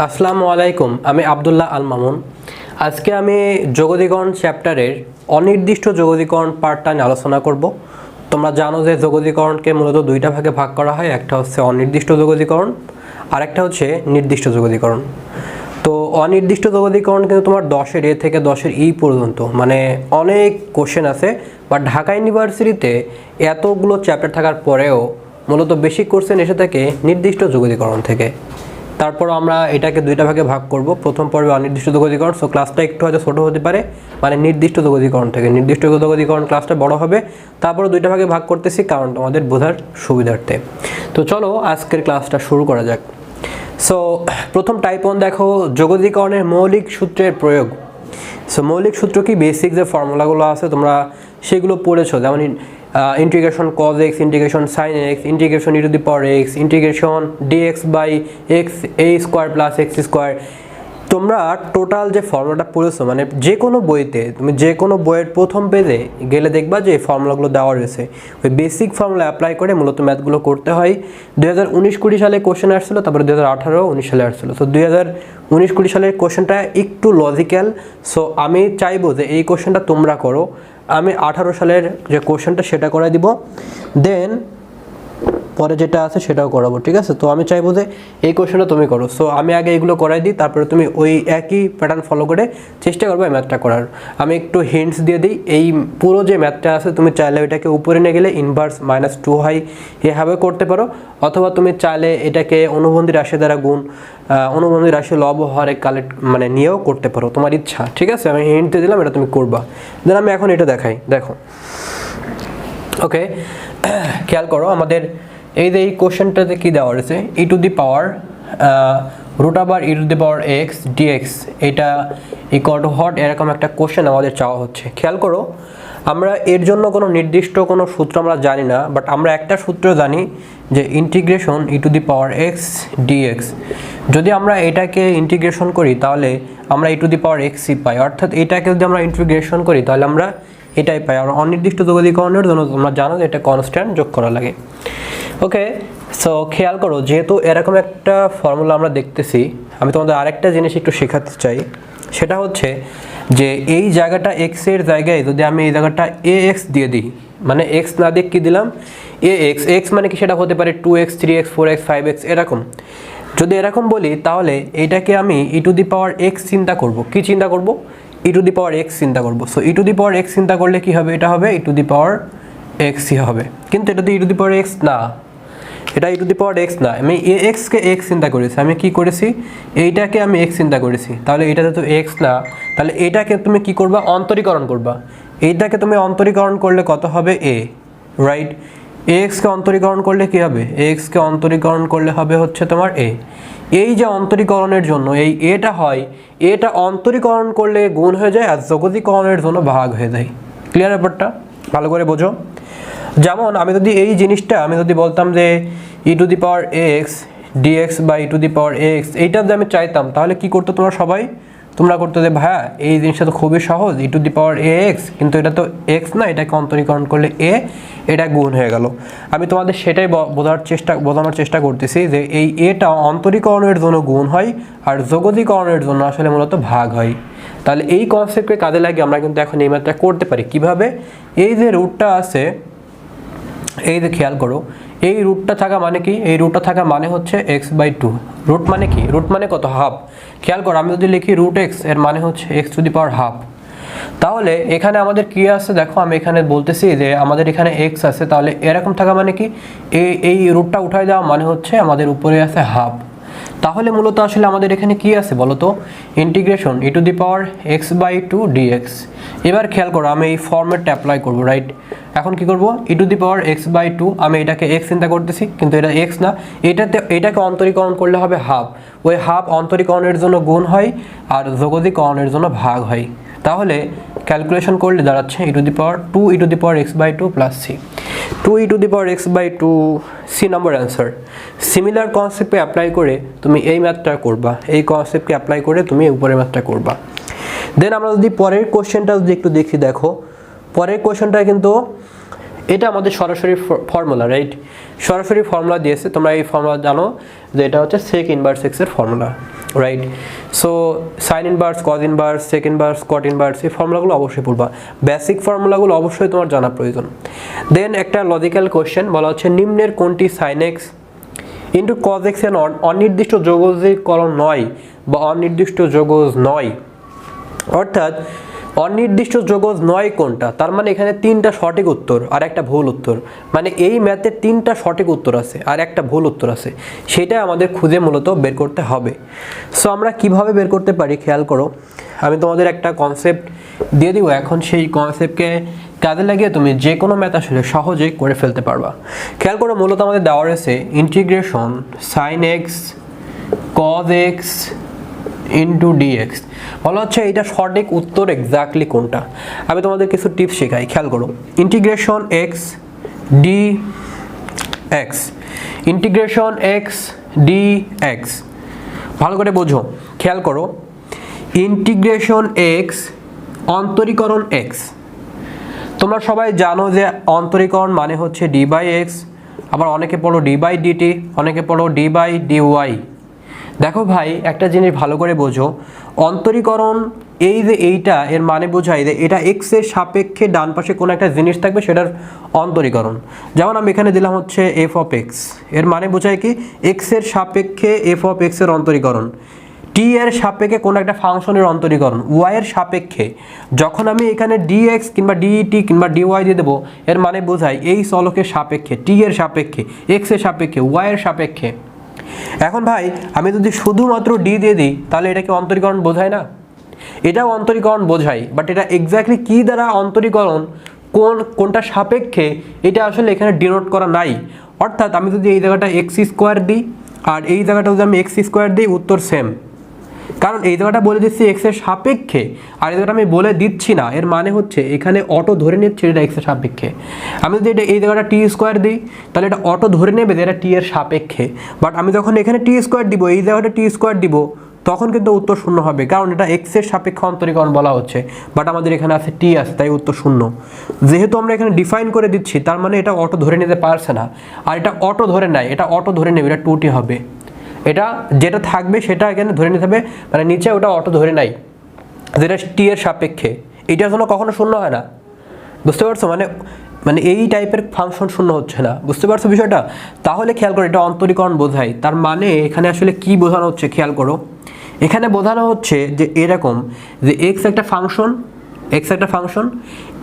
আসসালামু আলাইকুম, আমি আব্দুল্লাহ আল মামুন। আজকে আমি যোগদীকরণ চ্যাপ্টারের অনির্দিষ্ট যোগদীকরণ পার্টটা নিয়ে আলোচনা করব। তোমরা জানো যে যোগদীকরণকে মূলত দুইটা ভাগে ভাগ করা হয়, একটা হচ্ছে অনির্দিষ্ট যোগদীকরণ আর একটা হচ্ছে নির্দিষ্ট যোগদীকরণ। তো অনির্দিষ্ট যোগদীকরণ কিন্তু তোমার 10-এর এ থেকে 10-এর ই পর্যন্ত মানে অনেক কোশ্চেন আছে, বা ঢাকা ইউনিভার্সিটিতে এতগুলো চ্যাপ্টার থাকার পরেও মূলত বেশি কোশ্চেন এসে থাকে নির্দিষ্ট যোগদীকরণ থেকে। তারপর আমরা এটাকে দুইটা ভাগে ভাগ করব। প্রথম পর্বে অনির্দিষ্ট যোগদীকরণ, সো ক্লাসটা একটু হয়তো ছোটো হতে পারে, মানে নির্দিষ্ট যোগদীকরণ থেকে নির্দিষ্ট যোগদীকরণ ক্লাসটা বড় হবে। তারপর দুইটা ভাগে ভাগ করতেছি কারণ আমাদের বোঝার সুবিধার্থে। তো চলো আজকের ক্লাসটা শুরু করা যাক। সো প্রথম টাইপ 1 দেখো, যোগদীকরণের মৌলিক সূত্রের প্রয়োগ। সো মৌলিক সূত্র কি, বেসিক যে ফর্মুলাগুলো আছে তোমরা সেগুলো পড়েছো, যেমন integration cos x, integration sin x, integration e to the power x, integration dx by x a square plus x square. তোমরা টোটাল যে ফর্মুলাটা পড়েছো, মানে যে কোনো বইতে তুমি যে কোনো বইয়ের প্রথম পেজে গেলে দেখবা যে এই ফর্মুলাগুলো দেওয়া রয়েছে। ওই বেসিক ফর্মুলা অ্যাপ্লাই করে মূলত ম্যাথগুলো করতে হয়। 2019-20 সালে কোশ্চেন আসছিলো, তারপরে 2018-19 সালে আসছিলো। তো 2019-20 সালের কোশ্চেনটা একটু লজিক্যাল, সো আমি চাইবো যে এই কোশ্চেনটা তোমরা করো। আমি 18 সালের যে কোশ্চেনটা সেটা করাই দিব, দেন পরে যেটা আছে সেটাও করাবো, ঠিক আছে? তো আমি চাইবো যে এই কোশ্চেনটা তুমি করো। সো আমি আগে এগুলো করাই দিই, তারপরে তুমি ওই একই প্যাটার্ন ফলো করে চেষ্টা করবে এই ম্যাথটা করার। আমি একটু হিন্টস দিয়ে দিই, এই পুরো যে ম্যাথটা আছে তুমি চাইলে ওইটাকে উপরে নিয়ে গেলে ইনভার্স -2 হয় এভাবে করতে পারো, অথবা তুমি চাইলে এটাকে অনুবন্ধী রাশি দ্বারা গুণ, অনুবন্ধী রাশি লব হরে কালেক্ট মানে নিয়েও করতে পারো, তোমার ইচ্ছা, ঠিক আছে? আমি হিন্ট দিয়ে দিলাম, এটা তুমি করবা। দেন আমি এখন এটা দেখাই, দেখো। ওকে, খেয়াল করো আমাদের এই যে এই কোশ্চেনটাতে কী দেওয়া রয়েছে, e to the power root over e to the power x dx, এটা ইকুয়াল টু হট, এরকম একটা কোশ্চেন আমাদের চাওয়া হচ্ছে। খেয়াল করো, আমরা এর জন্য কোনো নির্দিষ্ট কোনো সূত্র আমরা জানি না, বাট আমরা একটা সূত্র জানি যে integration e to the power x dx. যদি আমরা এটাকে ইন্টিগ্রেশন করি তাহলে আমরা ই টু দি পাওয়ার এক্সই পাই, অর্থাৎ এটাকে যদি আমরা ইন্টিগ্রেশন করি তাহলে আমরা এটাই পাই। আর অনির্দিষ্ট যোগদীকরণের জন্য তোমরা জানো যে এটা কনস্ট্যান্ট যোগ করা লাগে। ওকে, সো খেয়াল করো, যেহেতু এরকম একটা ফর্মুলা আমরা দেখতেছি, আমি তোমাদের আরেকটা জিনিস একটু শেখাতে চাই। সেটা হচ্ছে যে এই জায়গাটা এক্স এর জায়গায় যদি আমি এই জায়গাটা এ এক্স দিয়ে দিই, মানে এক্স না দিয়ে কী দিলাম, এ এক্স। এক্স মানে কি, সেটা হতে পারে 2x 3x 4x 5x এরকম। যদি এরকম বলি তাহলে এইটাকে আমি ই টু দি পাওয়ার এক্স চিন্তা করব। কি চিন্তা করব? ই টু দি পাওয়ার এক্স চিন্তা করব। So E to the power x চিন্তা করলে কি হবে, এটা হবে ই টু দি পাওয়ার এক্সই হবে, কিন্তু এটা তো ই টু দি পাওয়ার এক্স না, এটা ই টু দি পাওয়ার এক্স না। আমি এ এক্সকে এক্স চিন্তা করেছি, আমি কি করেছি, এইটাকে আমি এক্স চিন্তা করেছি, তাহলে এটাতে তো এক্স না। তাহলে এটাকে তুমি কি করবা, অন্তরীকরণ করবা। এইটাকে তুমি অন্তরীকরণ করলে কত হবে, এ, রাইট? এক্সকে অন্তরীকরণ করলে কি হবে, এক্সকে অন্তরীকরণ করলে হবে হচ্ছে তোমার এ। এই যে অন্তরীকরণের জন্য এই এটা হয়, এটা অন্তরীকরণ করলে গুণ হয়ে যায় আর যোগদীকরণের জন্য ভাগ হয়ে যায়। ক্লিয়ার ব্যাপারটা? ভালো করে বোঝো। যেমন আমি যদি এই জিনিসটা আমি যদি বলতাম যে e to the power x dx বা e to the power x, এইটা যদি আমি চাইতাম তাহলে কি করতো তোমরা সবাই, তোমরা করতে যে ভাইয়া এই জিনিসটা তো খুবই সহজ, ই to the power A x, কিন্তু এটা তো এক্স না, এটাকে অন্তরীকরণ করলে এ, এটা গুণ হয়ে গেল। আমি তোমাদের সেটাই বোঝানোর চেষ্টা করতেছি যে এই এটা অন্তরীকরণের জন্য গুণ হয় আর যোগদীকরণের জন্য আসলে মূলত ভাগ হয়। তাহলে এই কনসেপ্টকে কাজে লাগিয়ে আমরা কিন্তু এখন এই ম্যাথটা করতে পারি। কিভাবে? এই যে রুটটা আছে, এই যে খেয়াল করো, এই রুটটা থাকা মানে কি, এই রুটটা থাকা মানে হচ্ছে x/2। রুট মানে কি, রুট মানে কত, হাফ। খেয়াল করো, আমি যদি লিখি রুট এক্স, এর মানে হচ্ছে x two the power half. তাহলে এখানে আমাদের কি আছে দেখো, আমি এখানে বলতেছি যে আমাদের এখানে এক্স আছে, তাহলে এরকম থাকা মানে কি, এই রুটটা উঠাই দেওয়া মানে হচ্ছে আমাদের উপরে আছে হাফ। তাহলে মূলত আসলে আমাদের এখানে কি আছে বলো তো, integration e to the power x/2 dx। এবার খেয়াল করো, আমি এই ফর্মেটটা অ্যাপ্লাই করবো, রাইট? এখন কি করব, ই টু দি পাওয়ার x/2, আমি এটাকে x চিন্তা করতেছি কিন্তু এটা x না, এটাকে অন্তরীকরণ করলে হবে হাফ। ওই হাফ অন্তরীকরণের জন্য গুণ হয় আর যোগদীকরণের জন্য ভাগ হয়। তাহলে ক্যালকুলেশন করলে দাঁড়াচ্ছে e to the power 2 e to the power x/2 plus C. 2 e to the power x/2, C number answer. Similar কনসেপ্টে অ্যাপ্লাই করে তুমি এই ম্যাথটা করবা, এই কনসেপ্টকে অ্যাপ্লাই করে তুমি উপরের ম্যাথটা করবা। দেন আমরা যদি পরের কোশ্চেনটা যদি একটু দেখি, দেখো পরের কোশ্চেনটা কিন্তু এটা আমাদের সরাসরি ফর্মুলা, রাইট? সরাসরি ফর্মুলা দিয়েছে, তোমরা এই ফর্মুলা জানো যে এটা হচ্ছে সেক ইনভার্স এক্স এর ফর্মুলা। Right. So sine inverse, cos inverse, sec inverse, cot inverse, এই ফর্মুলাগুলো অবশ্যই পড়বা, বেসিক ফর্মুলাগুলো অবশ্যই তোমার জানা প্রয়োজন। দেন একটা লজিক্যাল কোয়েশ্চেন বলা হচ্ছে নিম্নের কোনটি sine x into cos x এর অনির্দিষ্ট যোগজীকরণ নয় বা অনির্দিষ্ট যোগজ নয়, অর্থাৎ অনির্দিষ্ট যোগজ নয় কোনটা, তার মানে এখানে তিনটা সঠিক উত্তর আর একটা ভুল উত্তর, মানে এই ম্যাথের তিনটা সঠিক উত্তর আছে আর একটা ভুল উত্তর আছে, সেটা আমাদের খুঁজে মূলত বের করতে হবে। সো আমরা কিভাবে বের করতে পারি খেয়াল করো, আমি তোমাদের একটা কনসেপ্ট দিয়ে দিব, এখন সেই কনসেপ্টকে কাজে লাগিয়ে তুমি যে কোনো ম্যাথ আসলে সহজেই করে ফেলতে পারবা। খেয়াল করো, মূলত আমাদের দেওয়া রয়েছে integration sine x cos x into dx, বলা হচ্ছে এইটা সঠিক উত্তর এক্স্যাক্টলি কোনটা। আমি তোমাদের কিছু টিপস শেখাই, খেয়াল করো। Integration x D x, integration x D x, ভালো করে বোঝো, খেয়াল করো। ইন্টিগ্রেশন এক্স অন্তরীকরণ এক্স, তোমরা সবাই জানো যে অন্তরীকরণ মানে হচ্ছে ডি বাই এক্স, আবার অনেকে পড়ো ডি বাই ডিটি, অনেকে পড়ো ডি বাই ডিওয়াই। দেখো ভাই, একটা জিনিস ভালো করে বোঝো, অন্তরীকরণ এই যে এইটা এর মানে বোঝায় যে এটা এক্স এর সাপেক্ষে ডান পাশে কোনো একটা জিনিস থাকবে, সেটার অন্তরীকরণ। যেমন আমি এখানে দিলাম হচ্ছে এফ অফ এক্স, এর মানে বোঝায় কি এক্স এর সাপেক্ষে এফ অফ এক্স এর অন্তরীকরণ। টি এর সাপেক্ষে কোনো একটা ফাংশনের অন্তরীকরণ, ওয়াই এর সাপেক্ষে যখন আমি এখানে ডিএক্স কিংবা ডিটি কিংবা ডিওয়াই দিয়ে দেবো, এর মানে বোঝায় এই চলকের সাপেক্ষে, টি এর সাপেক্ষে, এক্স এর সাপেক্ষে, ওয়াই এর সাপেক্ষে। এখন ভাই আমি যদি শুধুমাত্র ডি দিয়ে দিই তাহলে এটা কি অন্তরীকরণ বোঝায় না? এটাও অন্তরীকরণ বোঝায়, বাট এটা এক্স্যাক্টলি কী দ্বারা অন্তরীকরণ, কোনটা সাপেক্ষে, এটা আসলে এখানে ডিনোট করা নাই। অর্থাৎ আমি যদি এই জায়গাটা এক্স স্কোয়ার দিই আর এই জায়গাটা যদি আমি এক্স স্কোয়ার দিই, উত্তর সেম, কারণ এই জায়গাটা বলে দিচ্ছি এক্স এর সাপেক্ষে আর এই জায়গাটা আমি বলে দিচ্ছি না, এর মানে হচ্ছে এখানে অটো ধরে নিচ্ছে এটা এক্স এর সাপেক্ষে। আমি যদি এটা এই জায়গাটা টি স্কোয়ার দিই তাহলে এটা অটো ধরে নেবে যে এটা টি এর সাপেক্ষে, বাট আমি যখন এখানে টি স্কোয়ার দিব, এই জায়গাটা টি স্কোয়ার দিব, তখন কিন্তু উত্তর শূন্য হবে, কারণ এটা এক্স এর সাপেক্ষে অন্তরীকরণ বলা হচ্ছে, বাট আমাদের এখানে আছে টি আছে, তাই উত্তর শূন্য। যেহেতু আমরা এখানে ডিফাইন করে দিচ্ছি, তার মানে এটা অটো ধরে নিতে পারছে না, আর এটা অটো ধরে নেয়, এটা অটো ধরে নেবে, এটা 2t হবে। এটা যেটা থাকবে সেটা এখানে ধরে নিতে হবে, মানে নিচে ওটা অটো ধরে নাই, যেটা টি এর সাপেক্ষে, এইটার জন্য কখনো শূন্য হয় না। বুঝতে পারছো? মানে এই টাইপের ফাংশন শূন্য হচ্ছে না, বুঝতে পারছো বিষয়টা? তাহলে খেয়াল করো, এটা অন্তরীকরণ বোঝায়, তার মানে এখানে আসলে কি বোঝানো হচ্ছে খেয়াল করো, এখানে বোঝানো হচ্ছে যে এরকম যে এক্স একটা ফাংশন, এক্স একটা ফাংশন,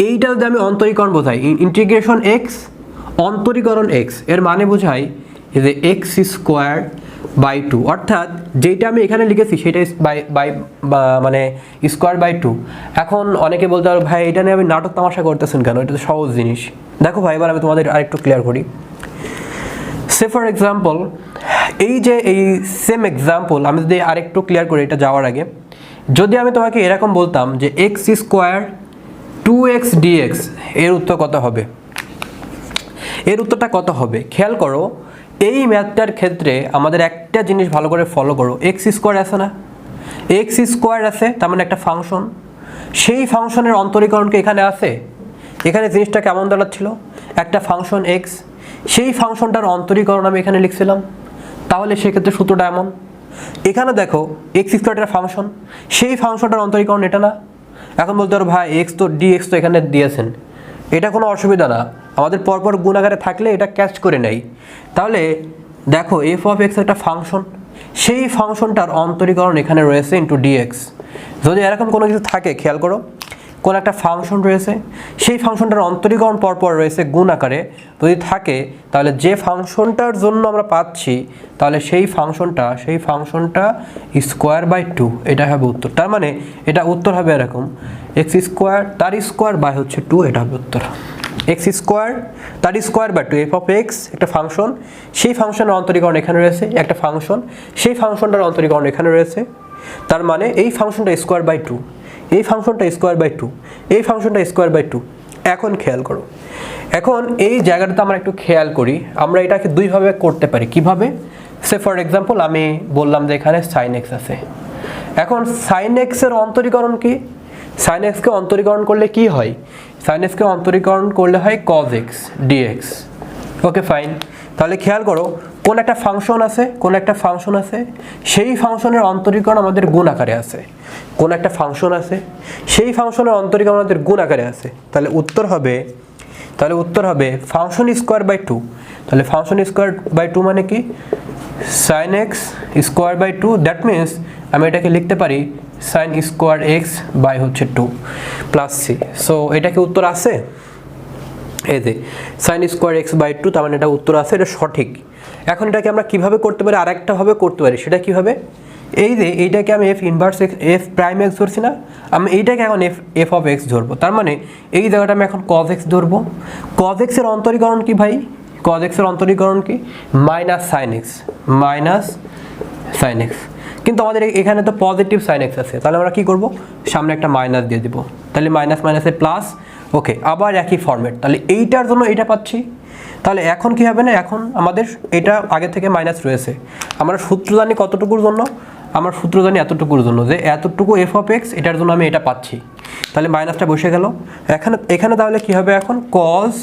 এইটা যদি আমি অন্তরীকরণ বোঝাই, ইন্টিগ্রেশন এক্স অন্তরীকরণ এক্স, এর মানে বোঝায় যে এক্স স্কোয়ার বাই 2, অর্থাৎ যেটা আমি এখানে লিখেছি সেটা বাই মানে স্কোয়ার বাই 2। এখন অনেকে বলতে পারো ভাই এটা নিয়ে আমি নাটক তামাশা করতেছেন কেন, এটা তো সহজ জিনিস। দেখো ভাই, এবার আমি তোমাদের আরেকটু ক্লিয়ার করি। সে ফর এক্সাম্পল, এই যে এই সেম এক্সাম্পল আমি যদি আরেকটু ক্লিয়ার করি এটা যাওয়ার আগে, যদি আমি তোমাকে এরকম বলতাম যে এক্স স্কোয়ার 2x dx, এর উত্তর কত হবে? এর উত্তরটা কত হবে খেয়াল করো। এই ম্যাথটার ক্ষেত্রে আমাদের একটা জিনিস ভালো করে ফলো করো, এক্স স্কোয়ার আছে না, এক্স স্কোয়ার আছে, তার মানে একটা ফাংশন, সেই ফাংশনের অন্তরীকরণকে এখানে আছে। এখানে জিনিসটা কেমন দাঁড়াচ্ছিল, একটা ফাংশন এক্স, সেই ফাংশনটার অন্তরীকরণ আমি এখানে লিখছিলাম, তাহলে সেক্ষেত্রে সূত্রটা এমন। এখানে দেখো এক্স স্কোয়ারটার ফাংশন, সেই ফাংশনটার অন্তরীকরণ এটা না। এখন বলতে পারো ভাই এক্স তো ডিএক্স তো এখানে দিয়েছেন, এটা কোনো অসুবিধা না, আমাদের পরপর গুণ আকারে থাকলে এটা ক্যাচ করে নেই। তাহলে দেখো এফ অফ এক্স একটা ফাংশন, সেই ফাংশনটার অন্তরীকরণ এখানে রয়েছে ইন্টু ডিএক্স। যদি এরকম কোনো কিছু থাকে খেয়াল করো, কোন একটা ফাংশন রয়েছে, সেই ফাংশনটার অন্তরীকরণ পরপর রয়েছে গুণ আকারে, যদি থাকে তাহলে যে ফাংশনটার জন্য আমরা পাচ্ছি, তাহলে সেই ফাংশনটা স্কোয়ার বাই 2, এটা হবে উত্তর। তার মানে এটা উত্তর হবে এরকম, এক্স স্কোয়ার তার স্কোয়ার বাই হচ্ছে 2, এটা হবে উত্তর। এক্স স্কোয়ার তার square by 2, f of x একটা ফাংশন, সেই ফাংশনের অন্তরীকরণ এখানে রয়েছে, একটা ফাংশন, সেই ফাংশনটার অন্তরীকরণ এখানে রয়েছে, তার মানে এই ফাংশনটা স্কোয়ার বাই 2, এই ফাংশনটা স্কোয়ার বাই 2, এই ফাংশনটা স্কোয়ার বাই 2। এখন খেয়াল করো, এখন এই জায়গাটাতে আমরা একটু খেয়াল করি, আমরা এটাকে দুইভাবে করতে পারি। কিভাবে? সে ফর এক্সাম্পল আমি বললাম যে এখানে সাইন এক্স আছে, এখন সাইন এক্সের অন্তরীকরণ কি? সাইন এক্সকে অন্তরীকরণ করলে কি হয়? সাইন এক্সকে অন্তরীকরণ করলে হয় cos x dx. Okay fine, তাহলে খেয়াল করো কোন একটা ফাংশন আছে সেই ফাংশনের অন্তরীকরণ আমাদের গুণ আকারে আছে, কোন একটা ফাংশন আছে সেই ফাংশনের অন্তরীকরণ আমাদের গুণ আকারে আছে। তাহলে উত্তর হবে ফাংশন স্কোয়ার বাই 2। তাহলে ফাংশন স্কোয়ার বাই 2 মানে কি sin x square by 2, that means আমি এটাকে লিখতে পারি sin স্কোয়ার x বাই হচ্ছে 2 প্লাস c। সো এটা কি উত্তর আছে? এই যে sin স্কোয়ার x বাই 2, তার মানে এটা উত্তর আছে, এটা সঠিক। এখন এটাকে আমরা কিভাবে করতে পারি? আরেকটা ভাবে করতে পারি। সেটা কিভাবে? এই যে এইটাকে আমি f inverse x f prime x ধরছি না, আমি এইটাকে এখন f অফ x ধরবো। তার মানে এই জায়গাটা আমি এখন cos x ধরবো। cos x এর অন্তরীকরণ কি ভাই? cos x এর অন্তরীকরণ কি? Minus sin x। কিন্তু আমাদের এখানে তো পজিটিভ sin x আছে, তাহলে আমরা কি করব? সামনে একটা মাইনাস দিয়ে দিব, তাহলে মাইনাস মাইনাসে প্লাস। ওকে, আবার একই ফরম্যাট। তাহলে এইটার জন্য এইটা পাচ্ছি। তাহলে এখন কি হবে না, এখন আমাদের এটা আগে থেকে মাইনাস রয়েছে, আমরা সূত্র জানি কতটুকুর জন্য? আমার সূত্র জানি এতটুকুর জন্য, যে এতটুকু f অফ x, এটার জন্য আমি এটা পাচ্ছি। তাহলে মাইনাসটা বসে গেল এখানে তাহলে কি হবে এখন? cos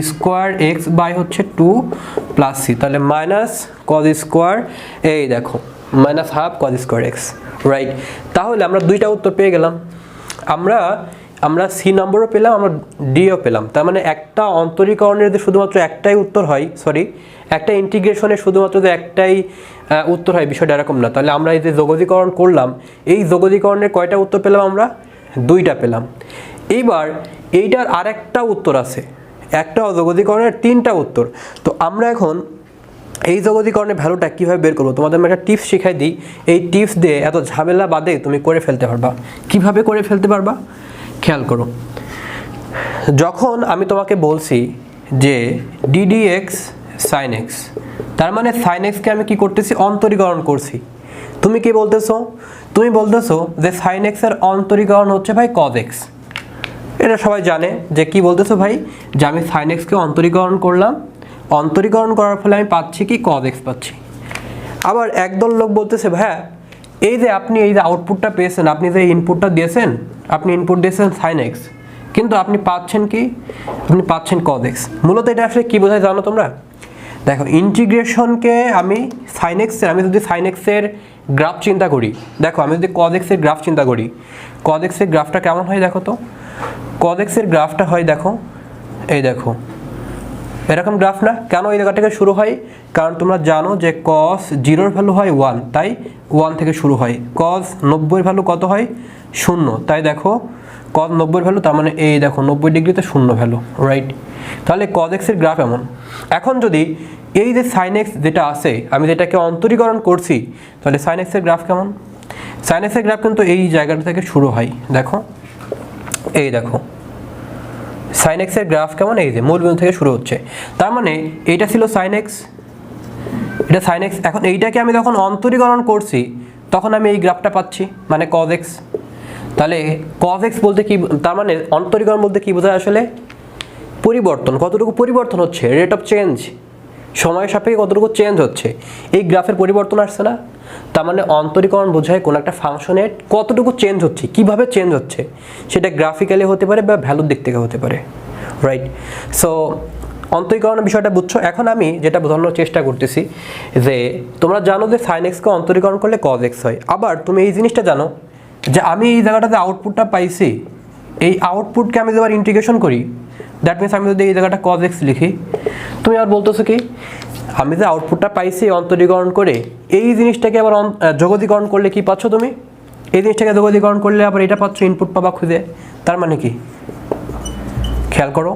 স্কোয়ার x বাই হচ্ছে 2 প্লাস c। তাহলে মাইনাস cos স্কোয়ার, এই দেখো minus half cos square x, right. তাহলে আমরা দুইটা উত্তর পেয়ে গেলাম। আমরা সি নম্বরও পেলাম, আমরা ডিও পেলাম। তার মানে একটা অন্তরীকরণের যে শুধুমাত্র একটাই উত্তর হয়, একটা ইন্টিগ্রেশনের শুধুমাত্র যে একটাই উত্তর হয়, বিষয়টা এরকম না। তাহলে আমরা এই যে যোগজীকরণ করলাম, এই যোগজীকরণের কয়টা উত্তর পেলাম? আমরা দুইটা পেলাম। এইবার এইটার আরেকটা উত্তর আছে, একটা যোগজীকরণের তিনটা উত্তর। তো আমরা এখন এই যোগজীকরণের ভ্যালুটা কীভাবে বের করবো, তোমাদের আমি একটা টিপস শিখাই দিই। এই টিপস দিয়ে এত ঝামেলা বাদে তুমি করে ফেলতে পারবা। কিভাবে করে ফেলতে পারবা খেয়াল করো। যখন আমি তোমাকে বলছি যে ddx sin x, তার মানে sin x কে আমি কি করতেছি? অন্তরীকরণ করছি। তুমি কি বলতেছো? তুমি বলতেছো যে sin x এর অন্তরীকরণ হচ্ছে ভাই cos x। এটা সবাই জানে যে কি বলতেছো ভাই, যে আমি sin x কে অন্তরীকরণ করলাম, অন্তরীকরণ করার ফলে আমি পাচ্ছি কি? cos x পাচ্ছি। আবার একদল লোক বলতেছে ভাইয়া, এই যে আপনি এই যে আউটপুটটা পেয়েছেন, আপনি যে ইনপুটটা দিয়েছেন, আপনি ইনপুট দিয়েছেন sin x, কিন্তু আপনি পাচ্ছেন কি? আপনি পাচ্ছেন cos x। মূলত এটা আসলে কি বোঝায় জানো তোমরা? দেখো, ইন্টিগ্রেশনকে আমি sin x এর, আমি যদি sin x এর গ্রাফ চিন্তা করি, দেখো আমি যদি cos x এর গ্রাফ চিন্তা করি, cos x এর গ্রাফটা কেমন হয় দেখো তো? cos x এর গ্রাফটা হয় দেখো, এই দেখো এরকম গ্রাফ না? কেন এই জায়গা থেকে শুরু হয়? কারণ তোমরা জানো যে cos 0 এর ভ্যালু হয় 1, তাই 1 থেকে শুরু হয়। cos 90 এর ভ্যালু কত হয়? 0, তাই দেখো cos 90 এর ভ্যালু, তার মানে এই দেখো 90 ডিগ্রিতে 0 ভ্যালু, রাইট। তাহলে cos x এর গ্রাফ এমন। এখন যদি এই যে sin x যেটা আছে, আমি যেটাকে অন্তরীকরণ করছি, তাহলে sin x এর গ্রাফ কেমন? sin x এর গ্রাফ কিন্তু এই জায়গাটা থেকে শুরু হয়, দেখো এই দেখো sin x এর গ্রাফ কেমন? এই যে মূলবিন্দু থেকে শুরু হচ্ছে। তার মানে এইটা ছিল sin x, এটা sin x। এখন এইটাকে আমি যখন অন্তরীকরণ করছি, তখন আমি এই গ্রাফটা পাচ্ছি, মানে cos x। তাহলে cos x বলতে কি? তার মানে অন্তরীকরণ বলতে কি বোঝায় আসলে? পরিবর্তন, কতটুকু পরিবর্তন হচ্ছে, রেট অফ চেঞ্জ, সময়ের সাপেক্ষে কতটুকু চেঞ্জ হচ্ছে, এই গ্রাফের পরিবর্তন আসছে না? তার মানে অন্তরীকরণ বোঝায় কোন একটা ফাংশনের কতটুকু চেঞ্জ হচ্ছে, কিভাবে চেঞ্জ হচ্ছে, সেটা গ্রাফিক্যালি হতে পারে বা ভ্যালুর দিক থেকে হতে পারে, রাইট। সো অন্তরীকরণের বিষয়টা বুঝছো। এখন আমি যেটা বোঝানোর চেষ্টা করতেছি যে তোমরা জানো যে sin x কে অন্তরীকরণ করলে cos x হয়। আবার তুমি এই জিনিসটা জানো যে আমি এই জায়গাটাতে আউটপুটটা পাইছি, এই আউটপুটকে আমি যদি ইন্টিগ্রেশন করি, দ্যাট মিনস আমি যদি এই জায়গাটা cos x লিখি, তুমি আর বলতেছো কি? আমি যে আউটপুটটা পাইছি অন্তরীকরণ করে, এই জিনিসটাকে আবার যোগজীকরণ করলে কি পাচ্ছ তুমি? এই জিনিসটাকে যোগজীকরণ করলে আবার এটা পাচ্ছ, ইনপুট পাবা খুঁজে। তার মানে কি? খেয়াল করো,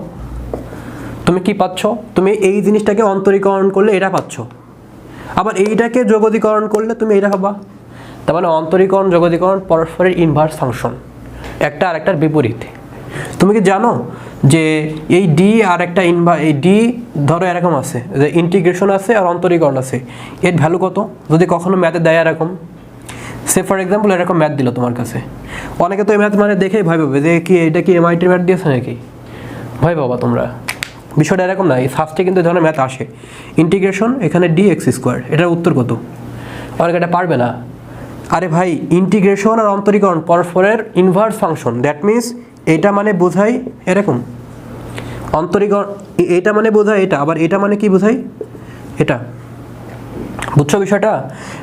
তুমি কি পাচ্ছ? তুমি এই জিনিসটাকে অন্তরীকরণ করলে এটা পাচ্ছ, আবার এইটাকে যোগজীকরণ করলে তুমি এটা পাবা। তার মানে অন্তরীকরণ যোগজীকরণ পরস্পরের ইনভার্স ফাংশন, একটা আরেকটার বিপরীত। তুমি কি জানো যে এই ডি আর একটা এই ডি ধরো এরকম আছে, যে ইন্টিগ্রেশন আছে আর অন্তরীকরণ আছে, এর ভ্যালু কত? যদি কখনো ম্যাথে দেয় এরকম, সে ফর এক্সাম্পল এরকম ম্যাথ দিল তোমার কাছে, অনেকে তো এই ম্যাথ মানে দেখেই ভয় পাবে যে কি এটা কি এমআইটির ম্যাথ দিয়েছে নাকি, ভয় পাবা তোমরা। বিষয়টা এরকম না, এই ফার্স্টে কিন্তু এই ধরনের ম্যাথ আসে। ইন্টিগ্রেশন, এখানে ডি এক্স স্কোয়ার, এটার উত্তর কত? অনেকে এটা পারবে না। আরে ভাই, ইন্টিগ্রেশন আর অন্তরীকরণ পরস্পরের ইনভার্স ফাংশন, দ্যাট মিনস এটা মানে বোঝাই এরকম, অন্তরীকরণ এটা মানে বোঝায় এটা, আবার এটা মানে কি বোঝায়? এটা। বুঝছো বিষয়টা?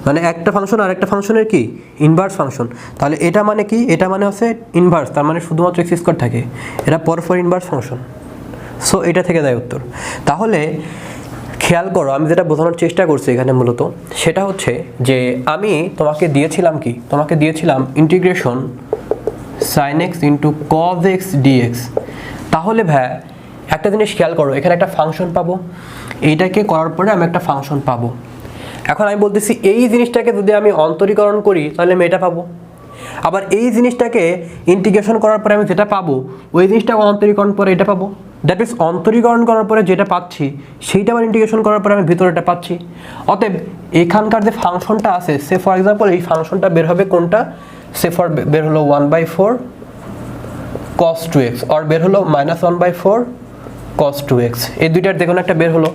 মানে একটা ফাংশন আর একটা ফাংশনের কি ইনভার্স ফাংশন, তাহলে এটা মানে কি, এটা মানে হচ্ছে ইনভার্স, তার মানে শুধুমাত্র এক্স স্কোয়ার থাকে, এটা পরপর ইনভার্স ফাংশন। সো এটা থেকে দেয় উত্তর। তাহলে খেয়াল করো, আমি যেটা বোঝানোর চেষ্টা করছি এখানে মূলত সেটা হচ্ছে যে আমি তোমাকে দিয়েছিলাম কি, তোমাকে দিয়েছিলাম integration sin x into cos x dx। তাহলে ভাই একটা জিনিস খেয়াল করো, এখানে একটা ফাংশন পাবো, এইটাকে করার পরে আমি একটা ফাংশন পাবো। এখন আমি বলতেছি এই জিনিসটাকে যদি আমি অন্তরীকরণ করি তাহলে আমি এটা পাবো, আবার এই জিনিসটাকে ইন্টিগ্রেশন করার পরে আমি যেটা পাবো ওই জিনিসটাকে অন্তরীকরণ করে এটা পাবো। দ্যাট মিনস অন্তরীকরণ করার পরে যেটা পাচ্ছি সেইটা আবার ইন্টিগ্রেশন করার পরে আমি ভিতরেটা পাচ্ছি। অতএব এখানকার যে ফাংশনটা আছে, সে ফর এক্সাম্পল এই ফাংশনটা বের হবে কোনটা, সে ফর বের হলো 1/4 cos 2x, আর বের হলো -1/4 cos 2x, এই দুইটার যে কোনো একটা বের হলো।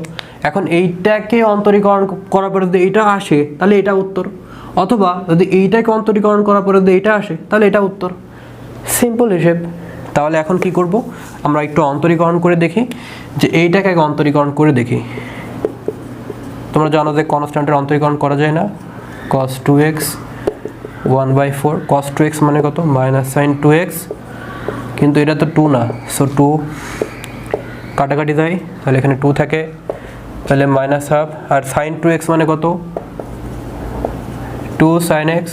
এখন এইটাকে অন্তরীকরণ করার পরে যদি এইটা আসে তাহলে এটা উত্তর, অথবা যদি এইটাকে অন্তরীকরণ করার পরে যদি এইটা আসে তাহলে এটা উত্তর। সিম্পল হিসেব। তাহলে এখন কি করব, আমরা একটু অন্তরীকরণ করে দেখি, যে এইটাকে আগে অন্তরীকরণ করে দেখি। তোমরা জানো যে কনস্ট্যান্টের অন্তরীকরণ করা যায় না। cos 2x 1/4, cos 2x মানে কত, -sin 2x, কিন্তু এটা তো 2 না, সো 2 কাটাকাটি যায়, তাহলে এখানে 2 থাকে, তাহলে -1/2, আর sin 2x মানে কত, 2 sin x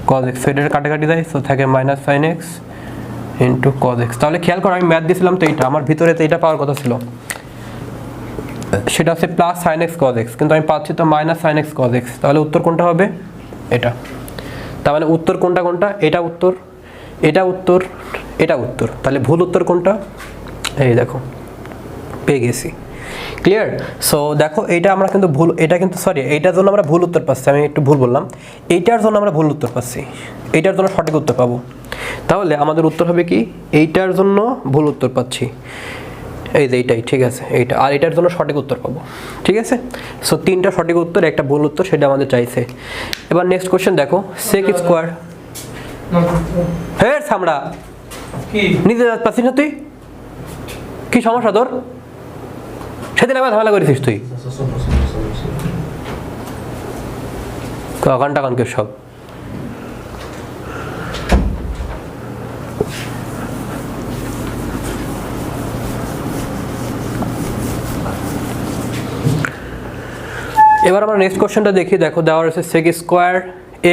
cos x, সেটা কাটাকাটি যায়, সো থাকে -sin x into cos x। তাহলে খেয়াল করো, আমি ম্যাথ দিয়েছিলাম তো এইটা, আমার ভিতরে তো এইটা পাওয়ার কথা ছিল, সেটা হচ্ছে +sin x cos x, কিন্তু আমি পাচ্ছি তো -sin x cos x, তাহলে উত্তর কোনটা হবে, এটা। তার মানে উত্তর কোনটা কোনটা, এটা উত্তর, এটা উত্তর, এটা উত্তর, তাহলে ভুল উত্তর কোনটা, এই দেখো পেয়ে গেছি। ক্লিয়ার? সো দেখো এইটা আমরা কিন্তু ভুল, এটা কিন্তু সরি, এইটার জন্য আমরা ভুল উত্তর পাচ্ছি, আমি একটু ভুল বললাম, এইটার জন্য আমরা ভুল উত্তর পাচ্ছি, এইটার জন্য সঠিক উত্তর পাবো। তাহলে আমাদের উত্তর হবে কি, এইটার জন্য ভুল উত্তর পাচ্ছি, এই যে এইটাই, ঠিক আছে এইটা, আর এটার জন্য সঠিক উত্তর পাবো, ঠিক আছে। সো 3টা সঠিক উত্তর, একটা ভুল উত্তর, সেটা আমাদের চাইছে। এবার নেক্সট কোশ্চেন দেখো, sec স্কোয়ার, হ্যাঁ সামড়া কি নিজে পাচ্ছিস না তুই, কি সমস্যা তোর, সেদিন আবার ঝামেলা করেছিস তুই, কান টাকান কে সব। এবার আমরা নেক্সট কোশ্চেনটা দেখি। দেখো দেওয়া রয়েছে sec square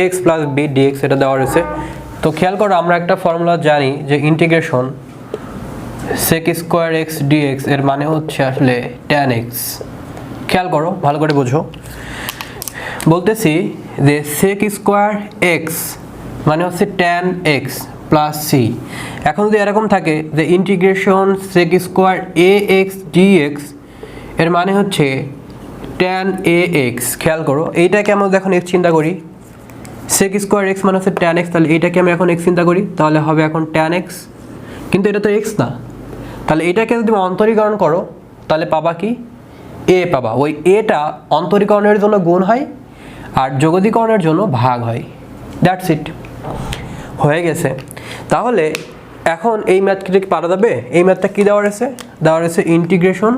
x + b dx, এটা দেওয়া রয়েছে। তো খেয়াল করো, আমরা একটা ফর্মুলা জানি যে integration sec square x dx এর মানে হচ্ছে আসলে tan x। খেয়াল করো, ভালো করে বোঝো, বলতেছি যে sec স্কোয়ার x মানে হচ্ছে tan x প্লাস c। এখন যদি এরকম থাকে যে integration sec square ax dx এর মানে হচ্ছে tan ax। খেয়াল করো, এইটাকে আমরা এখন x চিন্তা করি, sec স্কোয়ার x মানে হচ্ছে tan x, তাহলে এইটাকে আমি এখন x চিন্তা করি, তাহলে হবে এখন tan x, কিন্তু এটা তো x না, তাহলে এটাকে যদি অন্তরীকরণ করো তাহলে পাবা কি, a পাবা। ওই এটা অন্তরীকরণের জন্য গুণ হয় আর যোগদীকরণের জন্য ভাগ হয়, দ্যাটস ইট, হয়ে গেছে। তাহলে এখন এই ম্যাথটা কি পারা যাবে, এই ম্যাথটা কি দেওয়া রয়েছে, দেওয়া রয়েছে ইন্টিগ্রেশন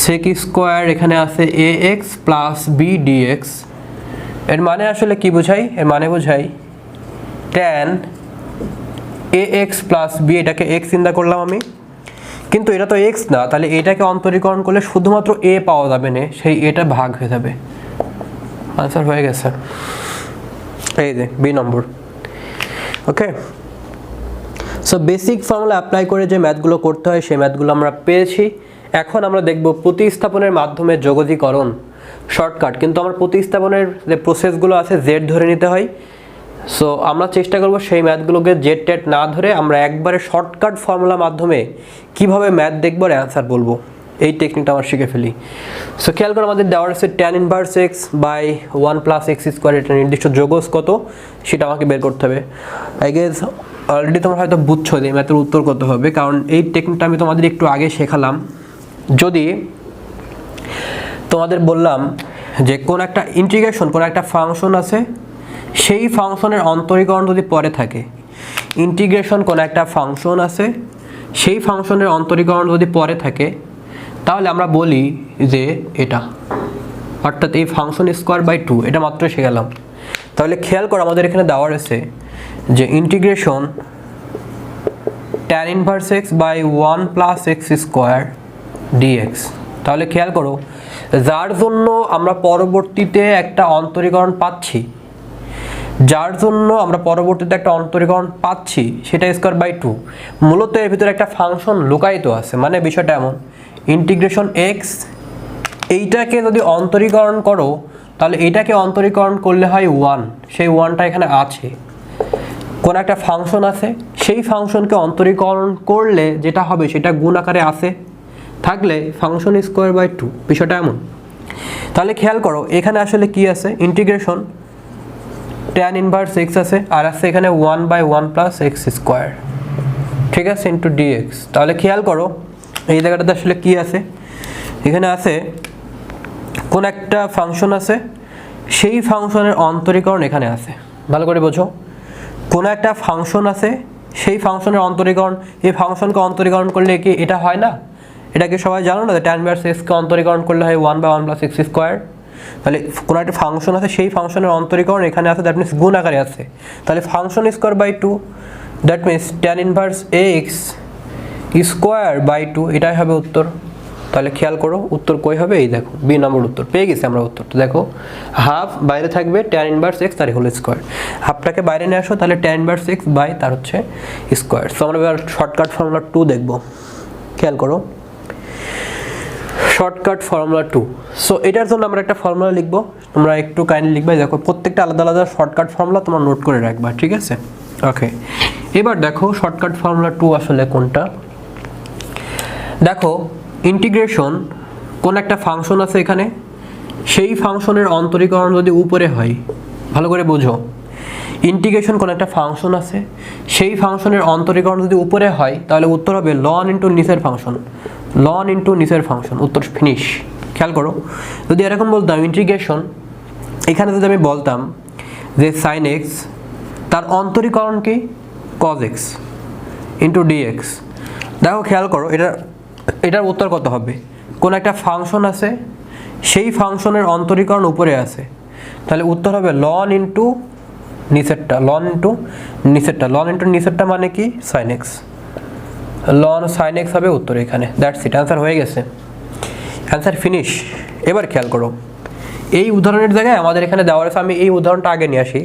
sec স্কোয়ার, এখানে আছে ax + b dx, এর মানে আসলে কি বোঝাই, এর মানে বোঝাই tan ax + b, এটাকে x চিন্তা করলাম আমি, কিন্তু এটা তো x না, তাহলে এটাকে অন্তরীকরণ করলে শুধুমাত্র a পাওয়া যাবে না, সেই এটা ভাগ হয়ে যাবে, আনসার হয়ে গেছে, এই যে b নম্বর। ওকে, সো বেসিক ফর্মুলা অ্যাপ্লাই করে যে ম্যাথগুলো করতে হয় সেই ম্যাথগুলো আমরা পেয়েছি। এখন আমরা দেখব প্রতিস্থাপনের মাধ্যমে যোগদীকরণ, শর্টকাট, কিন্তু আমার প্রতিস্থাপনের যে প্রসেসগুলো আছে জেড ধরে নিতে হয়। সো আমরা চেষ্টা করব সেই ম্যাথগুলোকে জেড টেট না ধরে আমরা একবারে শর্টকাট ফর্মুলার মাধ্যমে কিভাবে ম্যাথ দেখব আর অ্যান্সার বলবো, এই টেকনিকটা আমরা শিখে ফেলি। সো খেয়াল করে, আমাদের দেওয়া আছে tan inverse x by 1 + x square, এটা নির্দিষ্ট যোগজ কত সেটা আমাকে বের করতে হবে। আই গেস অলরেডি তোমরা হয়তো বুঝছো যে ম্যাথের উত্তর কত হবে, কারণ এই টেকনিকটা আমি তোমাদের একটু আগে শেখালাম। যদি তোমাদের বললাম যে কোন একটা ইন্টিগ্রেশন, কোন একটা ফাংশন আছে, সেই ফাংশনের অন্তরীকরণ যদি পরে থাকে, ইন্টিগ্রেশন কোন একটা ফাংশন আছে, সেই ফাংশনের অন্তরীকরণ যদি পরে থাকে, তাহলে আমরা বলি যে এটা অর্থাৎ এই ফাংশন স্কোয়ার বাই 2, এটা মাত্র শিখলাম। তাহলে খেয়াল করো আমাদের এখানে দেওয়া রয়েছে যে integration tan inverse x by 1 plus x square dx. তাহলে খেয়াল করো যার জন্য আমরা পরবর্তীতে একটা অন্তরীকরণ পাচ্ছি, সেটা স্কোয়ার বাই 2, মূলত এর ভিতরে একটা ফাংশন লুকায়িত আছে। মানে বিষয়টা এমন, ইন্টিগ্রেশন এক্স এইটাকে যদি অন্তরীকরণ করো তাহলে এইটাকে অন্তরীকরণ করলে হয় 1, সেই 1টা এখানে আছে, কোন একটা ফাংশন আছে, সেই ফাংশনকে অন্তরীকরণ করলে যেটা হবে সেটা গুণ আকারে আছে, থাকলে ফাংশন স্কোয়ার বাই 2, বিষয়টা এমন। তাহলে খেয়াল করো এখানে আসলে কি আছে, ইন্টিগ্রেশন tan ইনভার্স x আছে, আর আছে এখানে 1 বাই 1 প্লাস এক্স স্কোয়ার, ঠিক আছে, ইন্টু ডিএক্স। তাহলে খেয়াল করো এই জায়গাটাতে আসলে কি আছে, এখানে আছে কোন একটা ফাংশন আছে, সেই ফাংশনের অন্তরীকরণ এখানে আছে। ভালো করে বোঝো, কোন একটা ফাংশন আছে, সেই ফাংশনের অন্তরীকরণ, এই ফাংশনকে অন্তরীকরণ করলে কি এটা হয় না? এটা কি সবাই জানো না যে tan ইনভার্স x কে অন্তরীকরণ করলে হয় 1 বাই 1 প্লাস এক্স স্কোয়ার। তাহলে কোন একটা ফাংশন আছে, সেই ফাংশনের অন্তরীকরণ এখানে আছে, দ্যাট মিনস গুণ আকারে আছে। তাহলে function square by 2, that means tan inverse x square by 2, এটাই হবে উত্তর। তাহলে খেয়াল করো উত্তর কই হবে, এই দেখো বি নম্বর উত্তর পেয়ে গেছি আমরা। উত্তরটা দেখো, হাফ বাইরে থাকবে tan ইনভার্স x তার হোল স্কোয়ার, হাফটাকে বাইরে নিয়ে আসো, তাহলে tan ইনভার্স x বাই তার হচ্ছে স্কোয়ার। সো আমরা এবার শর্টকাট ফর্মুলা 2 দেখব। খেয়াল করো শর্টকাট ফর্মুলা 2। সো এটার জন্য আমরা একটা ফর্মুলা লিখবো, তোমরা একটু কাইন্ডলি লিখবে, দেখো প্রত্যেকটা আলাদা আলাদা শর্টকাট ফর্মুলা তোমরা নোট করে রাখবা, ঠিক আছে? ওকে, এবার দেখো শর্টকাট ফর্মুলা 2 আসলে কোনটা। দেখো ইন্টিগ্রেশন কোন একটা ফাংশন আছে এখানে, সেই ফাংশনের অন্তরীকরণ যদি উপরে হয়, ভালো করে বোঝো, ইন্টিগ্রেশন কোন একটা ফাংশন আছে, সেই ফাংশনের অন্তরীকরণ যদি উপরে হয় তাহলে উত্তর হবে লন ইন্টু নিচের ফাংশন, লন ইন্টু নিচের ফাংশন, উত্তর ফিনিশ। খেয়াল করো যদি এরকম বলতাম ইন্টিগ্রেশন, এখানে যদি আমি বলতাম যে সাইন এক্স তার অন্তরীকরণ কি কজ এক্স ইন্টু ডিএক্স, দেখো খেয়াল করো এটার উত্তর কত হবে, কোন একটা ফাংশন আছে, সেই ফাংশনের অন্তরীকরণ উপরে আছে, তাহলে উত্তর হবে লন ইন্টু নিচেরটা, লন ইন্টু নিচেরটা, লন ইন্টু নিচেরটা মানে কি sine x, ln sine x হবে উত্তর এখানে। দ্যাটস ইট, অ্যান্সার হয়ে গেছে, অ্যান্সার ফিনিশ। এবার খেয়াল করো এই উদাহরণের জায়গায় আমাদের এখানে দেওয়া আছে, আমি এই উদাহরণটা আগে নিয়ে আসি,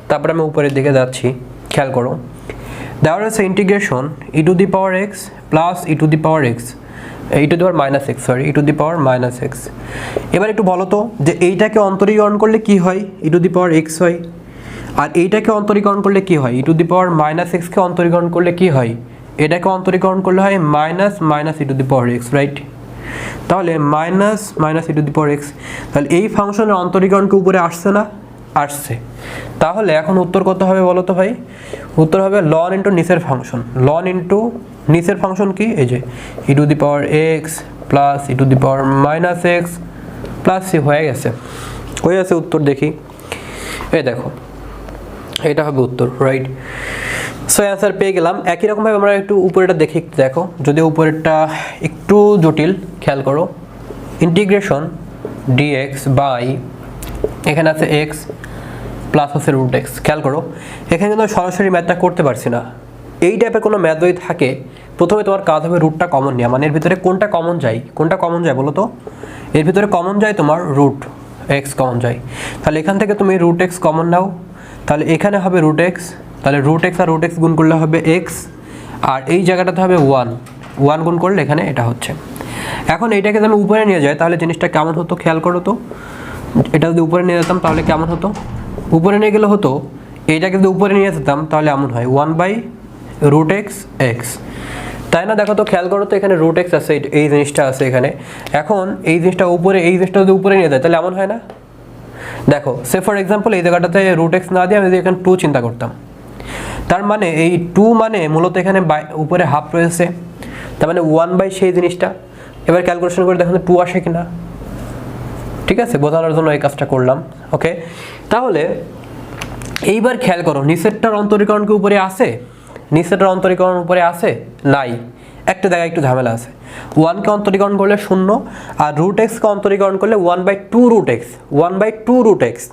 তারপরে আমি উপরের দিকে যাচ্ছি। খেয়াল করো দেওয়া আছে integration e to the power x plus e to the power x, e to the power minus x, sorry E to the power minus x. এবার একটু বলো তো যে এইটাকে অন্তরীকরণ করলে কি হয়, ই টু দি পাওয়ার এক্স হয়, আর এইটাকে অন্তরীকরণ করলে কি হয়, ই টু দি পাওয়ার মাইনাস এক্সকে অন্তরীকরণ করলে কি হয়, এটাকে অন্তরীকরণ করলে হয় minus minus e to the power x, right? তাহলে minus minus e to the power x, তাহলে এই ফাংশনের অন্তরীকরণকে উপরে আসছে না, আসছে। তাহলে এখন উত্তর কত হবে বলো তো ভাই, উত্তর হবে লন ইন্টু নিচের ফাংশন, লন ইন্টু নিচের ফাংশন কি, এই যে e to the power x plus e to the power minus x plus C, হয়ে গেছে, হয়ে গেছে উত্তর। দেখি এই দেখো এটা হবে উত্তর, রাইট? সো অ্যান্সার পেয়ে গেলাম। একই রকমভাবে আমরা একটু উপরেটা দেখি, দেখো যদি উপরেরটা একটু জটিল। খেয়াল করো ইন্টিগ্রেশন ডিএক্স বাই, এখানে আছে এক্স প্লাস হচ্ছে রুট এক্স। খেয়াল করো এখানে কিন্তু সরাসরি ম্যাথটা করতে পারছি না, এই টাইপের কোনো ম্যাথ যদি থাকে প্রথমে তোমার কাজ হবে রুটটা কমন নেওয়া, মানে এর ভিতরে কোনটা কমন যায়, কোনটা কমন যায় বলো তো, এর ভিতরে কমন যায় তোমার রুট এক্স কমন যায়, তাহলে এখান থেকে তুমি রুট এক্স কমন নাও, তাহলে এখানে হবে রুট এক্স, তাহলে রুট এক্স আর রুট এক্স গুণ করলে হবে এক্স, আর এই জায়গাটাতে হবে ওয়ান, ওয়ান গুণ করলে এখানে এটা হচ্ছে। এখন এইটাকে যদি আমি উপরে নিয়ে যাই তাহলে জিনিসটা কেমন হতো, খেয়াল করো তো, এটা যদি উপরে নিয়ে যেতাম তাহলে কেমন হতো, উপরে নিয়ে গেলে হতো, এইটাকে যদি উপরে নিয়ে যেতাম তাহলে এমন হয় 1 বাই রুট এক্স এক্স, তাই না? দেখো তো খেয়াল করো তো এখানে রুট এক্স আছে, এই জিনিসটা আছে এখানে, এখন এই জিনিসটা উপরে, এই জিনিসটা যদি উপরে নিয়ে যায় তাহলে এমন হয় না? দেখো সে ফর এক্সাম্পল এই জায়গাটাতে রুট এক্স না দিয়ে আমি যদি এখানে 2 চিন্তা করতাম, তার মানে এই 2 মানে মূলত এখানে উপরে হাফ রয়েছে, তার মানে 1 বাই সেই জিনিসটা। এবার ক্যালকুলেশন করে দেখুন 2 আসে কিনা, ঠিক আছে? বোঝানোর জন্য এই কাজটা করলাম, ওকে? তাহলে এইবার খেয়াল করো নিচেরটার অন্তরীকরণ কি উপরে আছে, নিচেরটার অন্তরীকরণ উপরে আছে নাই, একটা জায়গায় একটু ঝামেলা আছে। 1কে অন্তরীকরণ করলে 0 আর রুট এক্সকে অন্তরীকরণ করলে 1/2 রুট এক্স, 1/2 রুট এক্স।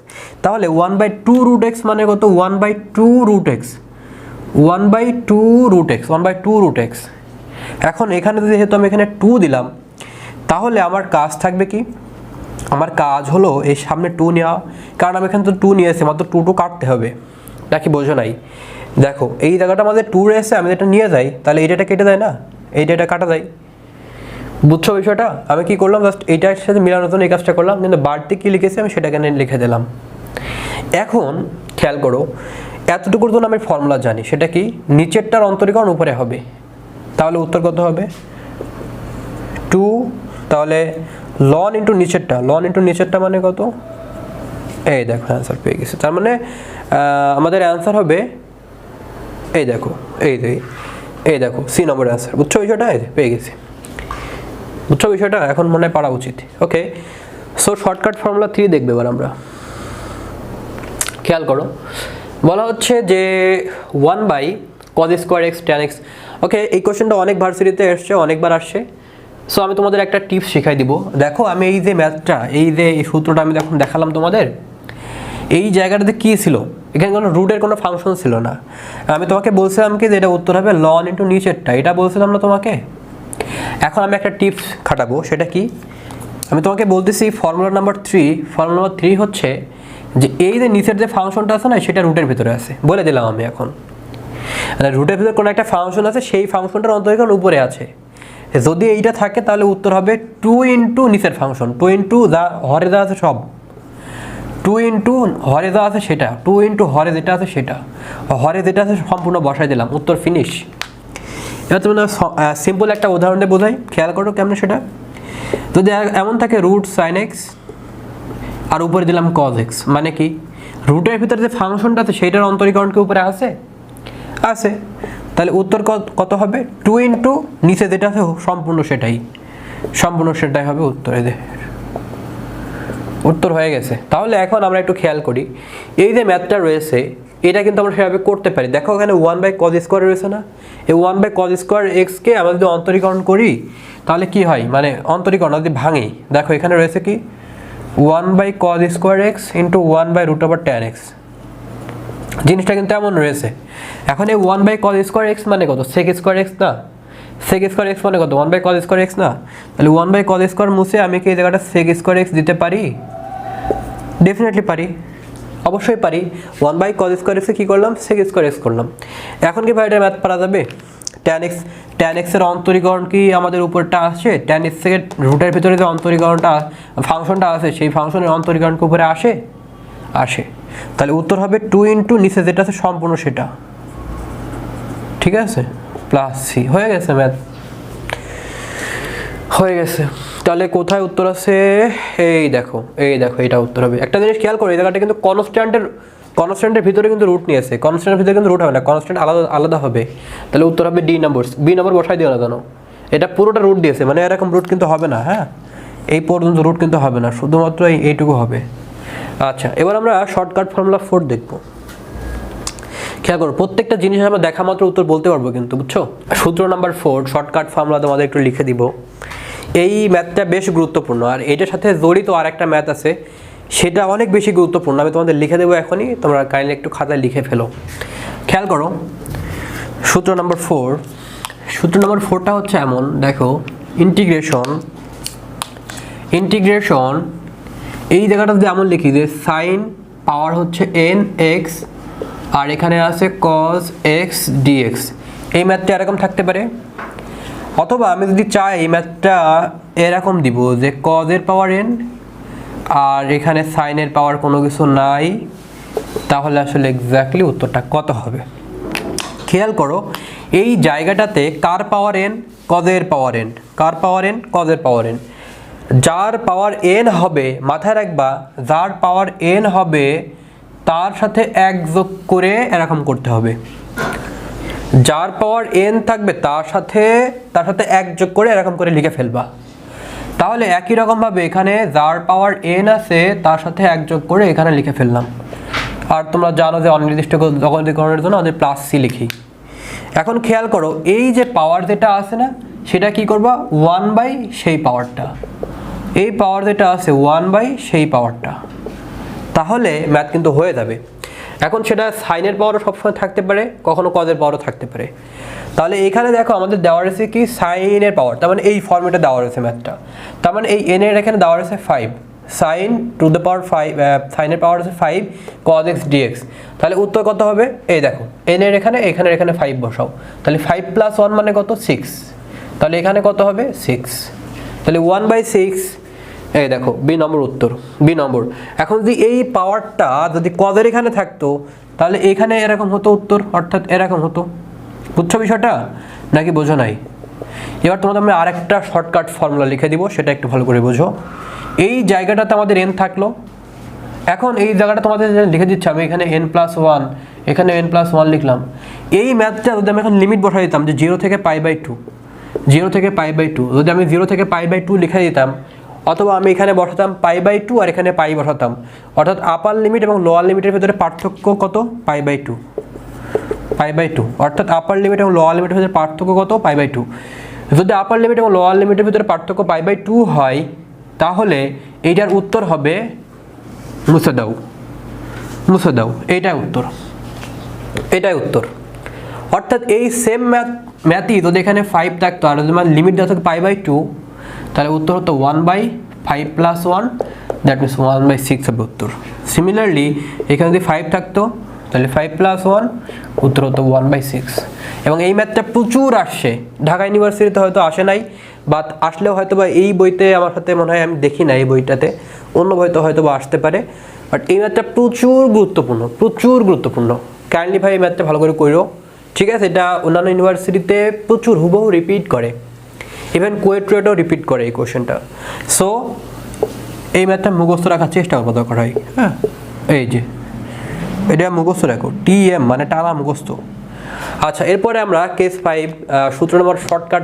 তাহলে 1/2 রুট এক্স মানে কত? 1/2 root x, 1/2 root x, 1/2 root x. এখন এখানে যেহেতু আমি এখানে 2 দিলাম, তাহলে আমার কাজ থাকবে কি? আমার কাজ হলো এই সামনে 2 নেওয়া, কারণ আমি এখানে তো 2 নিয়েছি, মাত্র 2 কাটতে হবে, নাকি বোঝো নাই? দেখো এই জায়গাটা আমাদের 2 রয়েছে, আমি এটা নিয়ে যাই, তাহলে এইটা কেটে যায় না, এইটা কাটা যায়। বুঝছো বিষয়টা? আমি কি করলাম, জাস্ট এইটার সাথে মিলানোর জন্য এই কাজটা করলাম, কিন্তু বাড়তি কি লিখেছি আমি সেটাকে লিখে দিলাম। এখন খেয়াল করো, এতটুকুর জন্য আমি ফর্মুলা জানি, সেটা কি? নিচেরটার অন্তরীকরণ উপরে হবে, তাহলে উত্তর কত হবে? 2। তাহলে লন ইন্টু নিচেরটা, লন ইন্টু নিচেরটা মানে কত? এই দেখো অ্যান্সার পেয়ে গেছি। তার মানে আমাদের অ্যান্সার হবে, এই দেখো, এই দেখো সি নম্বর অ্যান্সার। বুঝছো বিষয়টা? পেয়ে গেছি। বুঝছো বিষয়টা? এখন মনে হয় পারা উচিত। ওকে, সো শর্টকাট ফর্মুলা 3 দেখবে এবার আমরা। খেয়াল করো, বলা হচ্ছে যে 1/cos² x tan x। ওকে, এই কোশ্চেনটা অনেক ভার্সিটিতে এসছে, অনেকবার আসছে। সো আমি তোমাদের একটা টিপস শিখাই দিব। দেখো আমি এই যে ম্যাথটা, এই যে এই সূত্রটা আমি যখন দেখালাম তোমাদের, এই জায়গাটাতে কী ছিল? এখানে কোনো রুটের কোনো ফাংশন ছিল না। আমি তোমাকে বলছিলাম কি যে এটা উত্তর হবে লন ইন্টু নিচেরটা, এটা বলছিলাম না তোমাকে? এখন আমি একটা টিপস খাটাবো, সেটা কি? আমি তোমাকে বলতেছি ফর্মুলা নাম্বার 3, ফর্মুলা নাম্বার 3 হচ্ছে যে এই যে নিচের যে ফাংশনটা আছে না, সেটা রুটের ভিতরে আছে, বলে দিলাম আমি। এখন রুটের ভিতরে কোনো একটা ফাংশন আছে, সেই ফাংশনটার অন্তরীকরণ উপরে আছে। যদি এইটা থাকে তাহলে উত্তর হবে 2 ইন্টু নিচের ফাংশন, 2 ইন্টু যা হরে যা আছে সব, 2 ইন্টু হরে যা আছে সেটা, 2 ইন্টু হরে যেটা আছে সেটা, হরে যেটা আছে সম্পূর্ণ বসাই দিলাম, উত্তর ফিনিশ। এবার তুমি সিম্পল একটা উদাহরণ দিয়ে বোঝাই, খেয়াল করো কেমন সেটা। যদি এমন থাকে রুট সাইন এক্স আর উপরে দিলাম কজ এক্স, মানে কি? রুটের ভিতরে যে ফাংশনটা আছে সেইটার অন্তরীকরণ কি উপরে আছে? আছে। তাহলে উত্তর কত হবে? 2 ইন্টু নিচে যেটা আছে সম্পূর্ণ সেটাই হবে উত্তর। উত্তর হয়ে গেছে। তাহলে এখন আমরা একটু খেয়াল করি, এই যে ম্যাথটা রয়েছে এটা কিন্তু আমরা সেভাবে করতে পারি। দেখো এখানে 1/cos² রয়েছে না, এই 1/cos² x কে আমরা যদি অন্তরীকরণ করি তাহলে কি হয়, মানে অন্তরীকরণ যদি ভাঙি, দেখো এখানে রয়েছে কি 1/cos² x into 1/√tan x, জিনিসটা কিন্তু এমন রয়েছে। এখন এই 1/cos² x মানে কত? sec² x না, sec² x মানে কত? 1/cos² x না। তাহলে 1/cos² মুছে আমি কি এই জায়গাটা sec² x দিতে পারি? ডেফিনেটলি পারি, অবশ্যই পারি। 1/cos² x কি করলাম? sec² x করলাম। এখন কি ভাই এটা ম্যাথ পারা যাবে? tan x এর অন্তরীকরণ কি আমাদের উপরটা আসে? tan x এর রুটের ভিতরে যে অন্তরীকরণটা ফাংশনটা আছে, সেই ফাংশনের অন্তরীকরণ কি উপরে আসে? আসে। তাহলে উত্তর হবে 2 ইন্টু নিচে যেটা আছে সম্পূর্ণ সেটা, ঠিক আছে, প্লাস সি। হয়ে গেছে ম্যাথ, হয়ে গেছে। তাহলে কোথায় উত্তর আছে? এই দেখো এটা উত্তর হবে। একটা জিনিস খেয়াল করো, এই জায়গাটা কিন্তু কনস্ট্যান্টের ভিতরে কিন্তু রুট নিয়েছে, কনস্ট্যান্টের ভিতরে কিন্তু রুট হবে না, কনস্ট্যান্ট আলাদা হবে। তাহলে উত্তর হবে বি নম্বর বসাই দিও না কেন, এটা পুরোটা রুট দিয়েছে, মানে এরকম রুট কিন্তু হবে না। হ্যাঁ, এই পর্যন্ত রুট কিন্তু হবে না, শুধুমাত্র এইটুকু হবে। আচ্ছা, এবার আমরা শর্টকাট ফর্মুলা 4 দেখব। খেয়াল করো, প্রত্যেকটা জিনিস আমরা দেখা মাত্র উত্তর বলতে পারবো কিন্তু, বুঝছো? সূত্র নাম্বার 4 শর্টকাট ফর্মুলা তোমাদের একটু লিখে দিব। এই ম্যাথটা বেশ গুরুত্বপূর্ণ, আর এটার সাথে জড়িত আর একটা ম্যাথ আছে, সেটা অনেক বেশি গুরুত্বপূর্ণ। আমি তোমাদের লিখে দেবো এখনই, তোমরা কাইন্ডলি একটু খাতায় লিখে ফেলো। খেয়াল করো, সূত্র নাম্বার 4টা হচ্ছে এমন, দেখো ইন্টিগ্রেশন এই জায়গাটা যদি এমন লিখি যে সাইন পাওয়ার হচ্ছে nx আর এখানে আছে cos x dx, এই ম্যাথটা এরকম থাকতে পারে। অথবা আমি যদি চাই এই ম্যাথটা এরকম দিব যে cos এর পাওয়ার n আর এখানে sin এর পাওয়ার কোনো কিছু নাই, তাহলে আসলে এক্স্যাক্টলি উত্তরটা কত হবে? খেয়াল করো, এই জায়গাটাতে কার পাওয়ার n? cos এর পাওয়ার n। কার পাওয়ার n? cos এর পাওয়ার n। যার পাওয়ার n হবে, মাথায় রাখবা, যার পাওয়ার n হবে তার সাথে 1 যোগ করে এরকম করতে হবে। যার পাওয়ার n থাকবে তার সাথে 1 যোগ করে এরকম করে লিখে ফেলবা। তাহলে একই রকম ভাবে এখানে যার পাওয়ার n আছে তার সাথে 1 যোগ করে এখানে লিখে ফেললাম। আর তোমরা জানো যে অনির্দিষ্ট জগতীকরণের জন্য আমাদের প্লাস সি লিখি। এখন খেয়াল করো এই যে পাওয়ার যেটা আছে না সেটা কি করবা 1/, সেই পাওয়ারটা, এই পাওয়ার যেটা আছে 1/, সেই পাওয়ারটা, তাহলে ম্যাথ কিন্তু হয়ে যাবে। এখন সেটা সাইনের পাওয়ারও সবসময় থাকতে পারে, কখনো কজের পাওয়ারও থাকতে পারে। তাহলে এখানে দেখো আমাদের দেওয়া রয়েছে কি সাইনের পাওয়ার, তার মানে এই ফর্মেটে দেওয়া রয়েছে ম্যাথটা, তার মানে এই এন এর এখানে দেওয়া রয়েছে 5, সাইন টু দ্য পাওয়ার 5, সাইনের পাওয়ার হচ্ছে 5 cos x dx। তাহলে উত্তর কত হবে, এই দেখো এন এর এখানে 5 বসাও, তাহলে 5 + 1 মানে কত 6, তাহলে এখানে কত হবে 6, তাহলে 1/6, এই দেখো বি নম্বর উত্তর, বি নম্বর। এখন যদি এই পাওয়ারটা যদি কজের এখানে থাকতো তাহলে এখানে এরকম হতো উত্তর, অর্থাৎ এরকম হতো। বুঝছো বিষয়টা নাকি বোঝো নাই? এবার তোমাদের আমি আরেকটা শর্টকাট ফর্মুলা লিখে দিব, সেটা একটু ভালো করে বোঝো। এই জায়গাটাতে আমাদের n থাকলো, এখন এই জায়গাটা তোমাদের লিখে দিচ্ছি আমি, এখানে n+1, এখানে n+1 লিখলাম। এই ম্যাথটা যদি আমি এখন লিমিট বসাই দিতাম যে 0 থেকে π/2, 0 থেকে π/2, যদি আমি 0 থেকে π/2 লিখে দিতাম, অথবা আমি এখানে বসাতাম π/2 আর এখানে পাই বসাতাম, অর্থাৎ আপার লিমিট এবং লোয়ার লিমিটের ভিতরে পার্থক্য কত, π/2, অর্থাৎ আপার লিমিট এবং লোয়ার লিমিটের ভিতরে পার্থক্য কত, π/2। যদি আপার লিমিট এবং লোয়ার লিমিটের ভিতরে পার্থক্য π/2 হয় তাহলে এইটার উত্তর হবে, মুছে দাও, এইটাই উত্তর। অর্থাৎ এই সেম ম্যাথই যদি এখানে 5 থাকতো আর যদি লিমিট দেওয়া থাকে π/2, তাহলে উত্তর হতো 1/5 + 1, দ্যাট মিনস 1/6 হবে উত্তর। সিমিলারলি এখানে যদি 5 থাকতো তাহলে 5 + 1, উত্তর হতো 1/6। এবং এই ম্যাথটা প্রচুর আসছে, ঢাকা ইউনিভার্সিটিতে হয়তো আসে নাই, বা আসলেও হয়তো বা এই বইতে আমার সাথে মনে হয় আমি দেখি না, এই বইটাতে অন্য বইতে হয়তো বা আসতে পারে, বাট এই ম্যাথটা প্রচুর গুরুত্বপূর্ণ। কাইন্ডলি ভাই এই ম্যাথটা ভালো করে করো, ঠিক আছে? এটা অন্যান্য ইউনিভার্সিটিতে প্রচুর হুবহু রিপিট করে, ইভেন কুয়েটও রিপিট করে এই কোশ্চেনটা। সো এই ম্যাথটা মুখস্থ রাখার চেষ্টা করবো দরকার হয়। হ্যাঁ, এই যে এটা মুখস্থ রাখো, TM মানে টানা মুখস্থ। আচ্ছা, এরপরে আমরা কেস 5 সূত্র নম্বর শর্টকাট,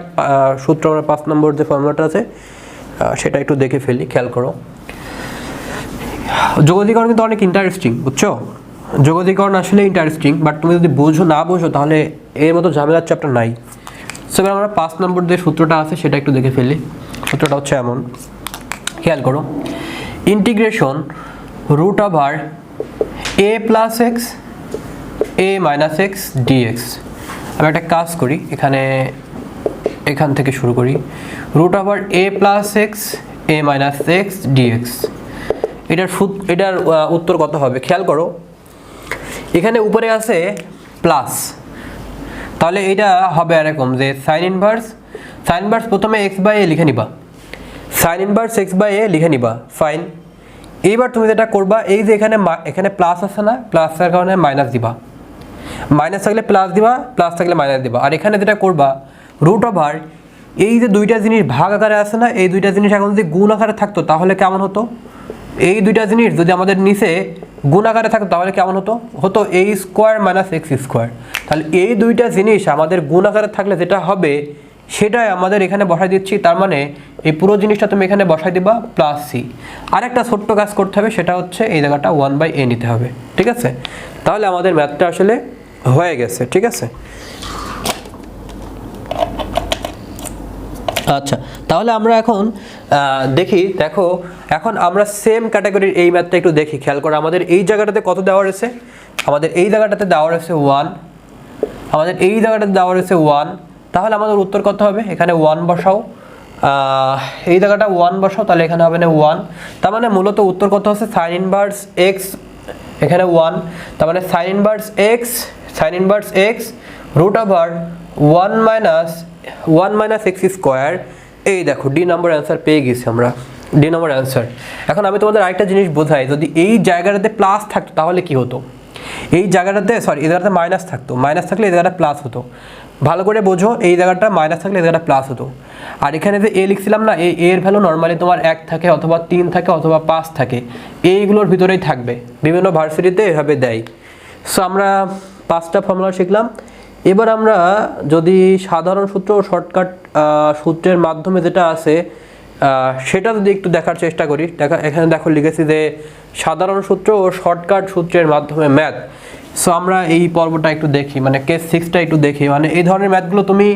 সূত্র নম্বর 5 নম্বর যে ফর্মুলাটা আছে সেটা একটু দেখে ফেলি, খেয়াল করো। যোগদীকরণ কিন্তু অনেক ইন্টারেস্টিং, বুঝছো? যোগদীকরণ আসলে ইন্টারেস্টিং, বাট তুমি যদি না বোঝো তাহলে এর মতো ঝামেলার চ্যাপ্টার নাই। সো এবার আমরা 5 নম্বর যে সূত্রটা আছে সেটা একটু দেখে ফেলি। সূত্রটা হচ্ছে এমন, খেয়াল করো, integration √a + x a - x dx। আমি একটা কাজ করি, এখান থেকে শুরু করি, √a + x a - x dx। এটার উত্তর কত হবে খেয়াল করো, এখানে উপরে আছে প্লাস, তাহলে এটা হবে এরকম যে সাইন ইনভার্স প্রথমে x/a লিখে নিবা, ফাইন। এইবার তুমি যেটা করবা, এই যে এখানে প্লাস আছে না, প্লাসের কারণে মাইনাস দিবা, মাইনাস থাকলে প্লাস দিবা, প্লাস থাকলে মাইনাস দিবা। আর এখানে যেটা করবা, √, এই যে দুইটা জিনিস ভাগ আকারে আছে না, এই দুইটা জিনিস এখন যদি গুণ আকারে থাকতো তাহলে কেমন হতো, এই দুইটা জিনিস যদি আমাদের নিচে গুণ আকারে থাকতো তাহলে কেমন হতো, a² - x²। তাহলে এই দুইটা জিনিস আমাদের গুণ আকারে থাকলে যেটা হবে সেটাই আমাদের এখানে বসাই দিচ্ছি, তার মানে এই পুরো জিনিসটা তুমি এখানে বসাই দিবা +c। আরেকটা ছোট্ট কাজ করতে হবে, সেটা হচ্ছে এই জায়গাটা 1/a নিতে হবে, ঠিক আছে? তাহলে আমাদের ম্যাথটা আসলে হয়ে গেছে, ঠিক আছে? আচ্ছা, তাহলে আমরা এখন দেখো এখন আমরা সেম ক্যাটাগরির এই ম্যাথটা একটু দেখি, খেয়াল করো। আমাদের এই জায়গাটাতে কত দেওয়া রয়েছে, আমাদের এই জায়গাটাতে দেওয়া রয়েছে 1, তাহলে আমাদের উত্তর কত হবে, এখানে 1 বসাও, এই জায়গাটা 1 বসাও, তাহলে এখানে হবে না 1। তার মানে মূলত উত্তর কত হচ্ছে সাইন ইনভার্স x, এখানে 1, তার মানে সাইন ইনভার্স x √1 - x²। এই দেখো ডি নাম্বার অ্যান্সার পেয়ে গেছি আমরা, ডি নাম্বার অ্যান্সার। এখন আমি তোমাদের আরেকটা জিনিস বোঝাই, যদি এই জায়গাটাতে প্লাস থাকতো তাহলে কি হতো, এই জায়গাটাতে এই জায়গাটাতে মাইনাস থাকতো, মাইনাস থাকলে এই জায়গাটা প্লাস হতো। ভালো করে বোঝো, এই জায়গাটা মাইনাস থাকলে এই জায়গাটা প্লাস হতো। আর এখানে যে a লিখছিলাম না, এর ভ্যালু নর্মালি তোমার 1 থাকে, অথবা 3 থাকে, অথবা 5 থাকে, এইগুলোর ভিতরেই থাকবে, বিভিন্ন ভার্সিটিতে এভাবে দেয়। সো আমরা 5টা ফর্মুলা শিখলাম। এবার আমরা যদি সাধারণ সূত্র ও শর্টকাট সূত্রের মাধ্যমে যেটা আছে সেটা যদি একটু দেখার চেষ্টা করি, এখানে দেখো লিখেছি যে সাধারণ সূত্র ও শর্টকাট সূত্রের মাধ্যমে ম্যাথ। সো আমরা এই পর্বটা একটু দেখি, মানে কেস 6টা একটু দেখি। মানে এই ধরনের ম্যাথগুলো তুমি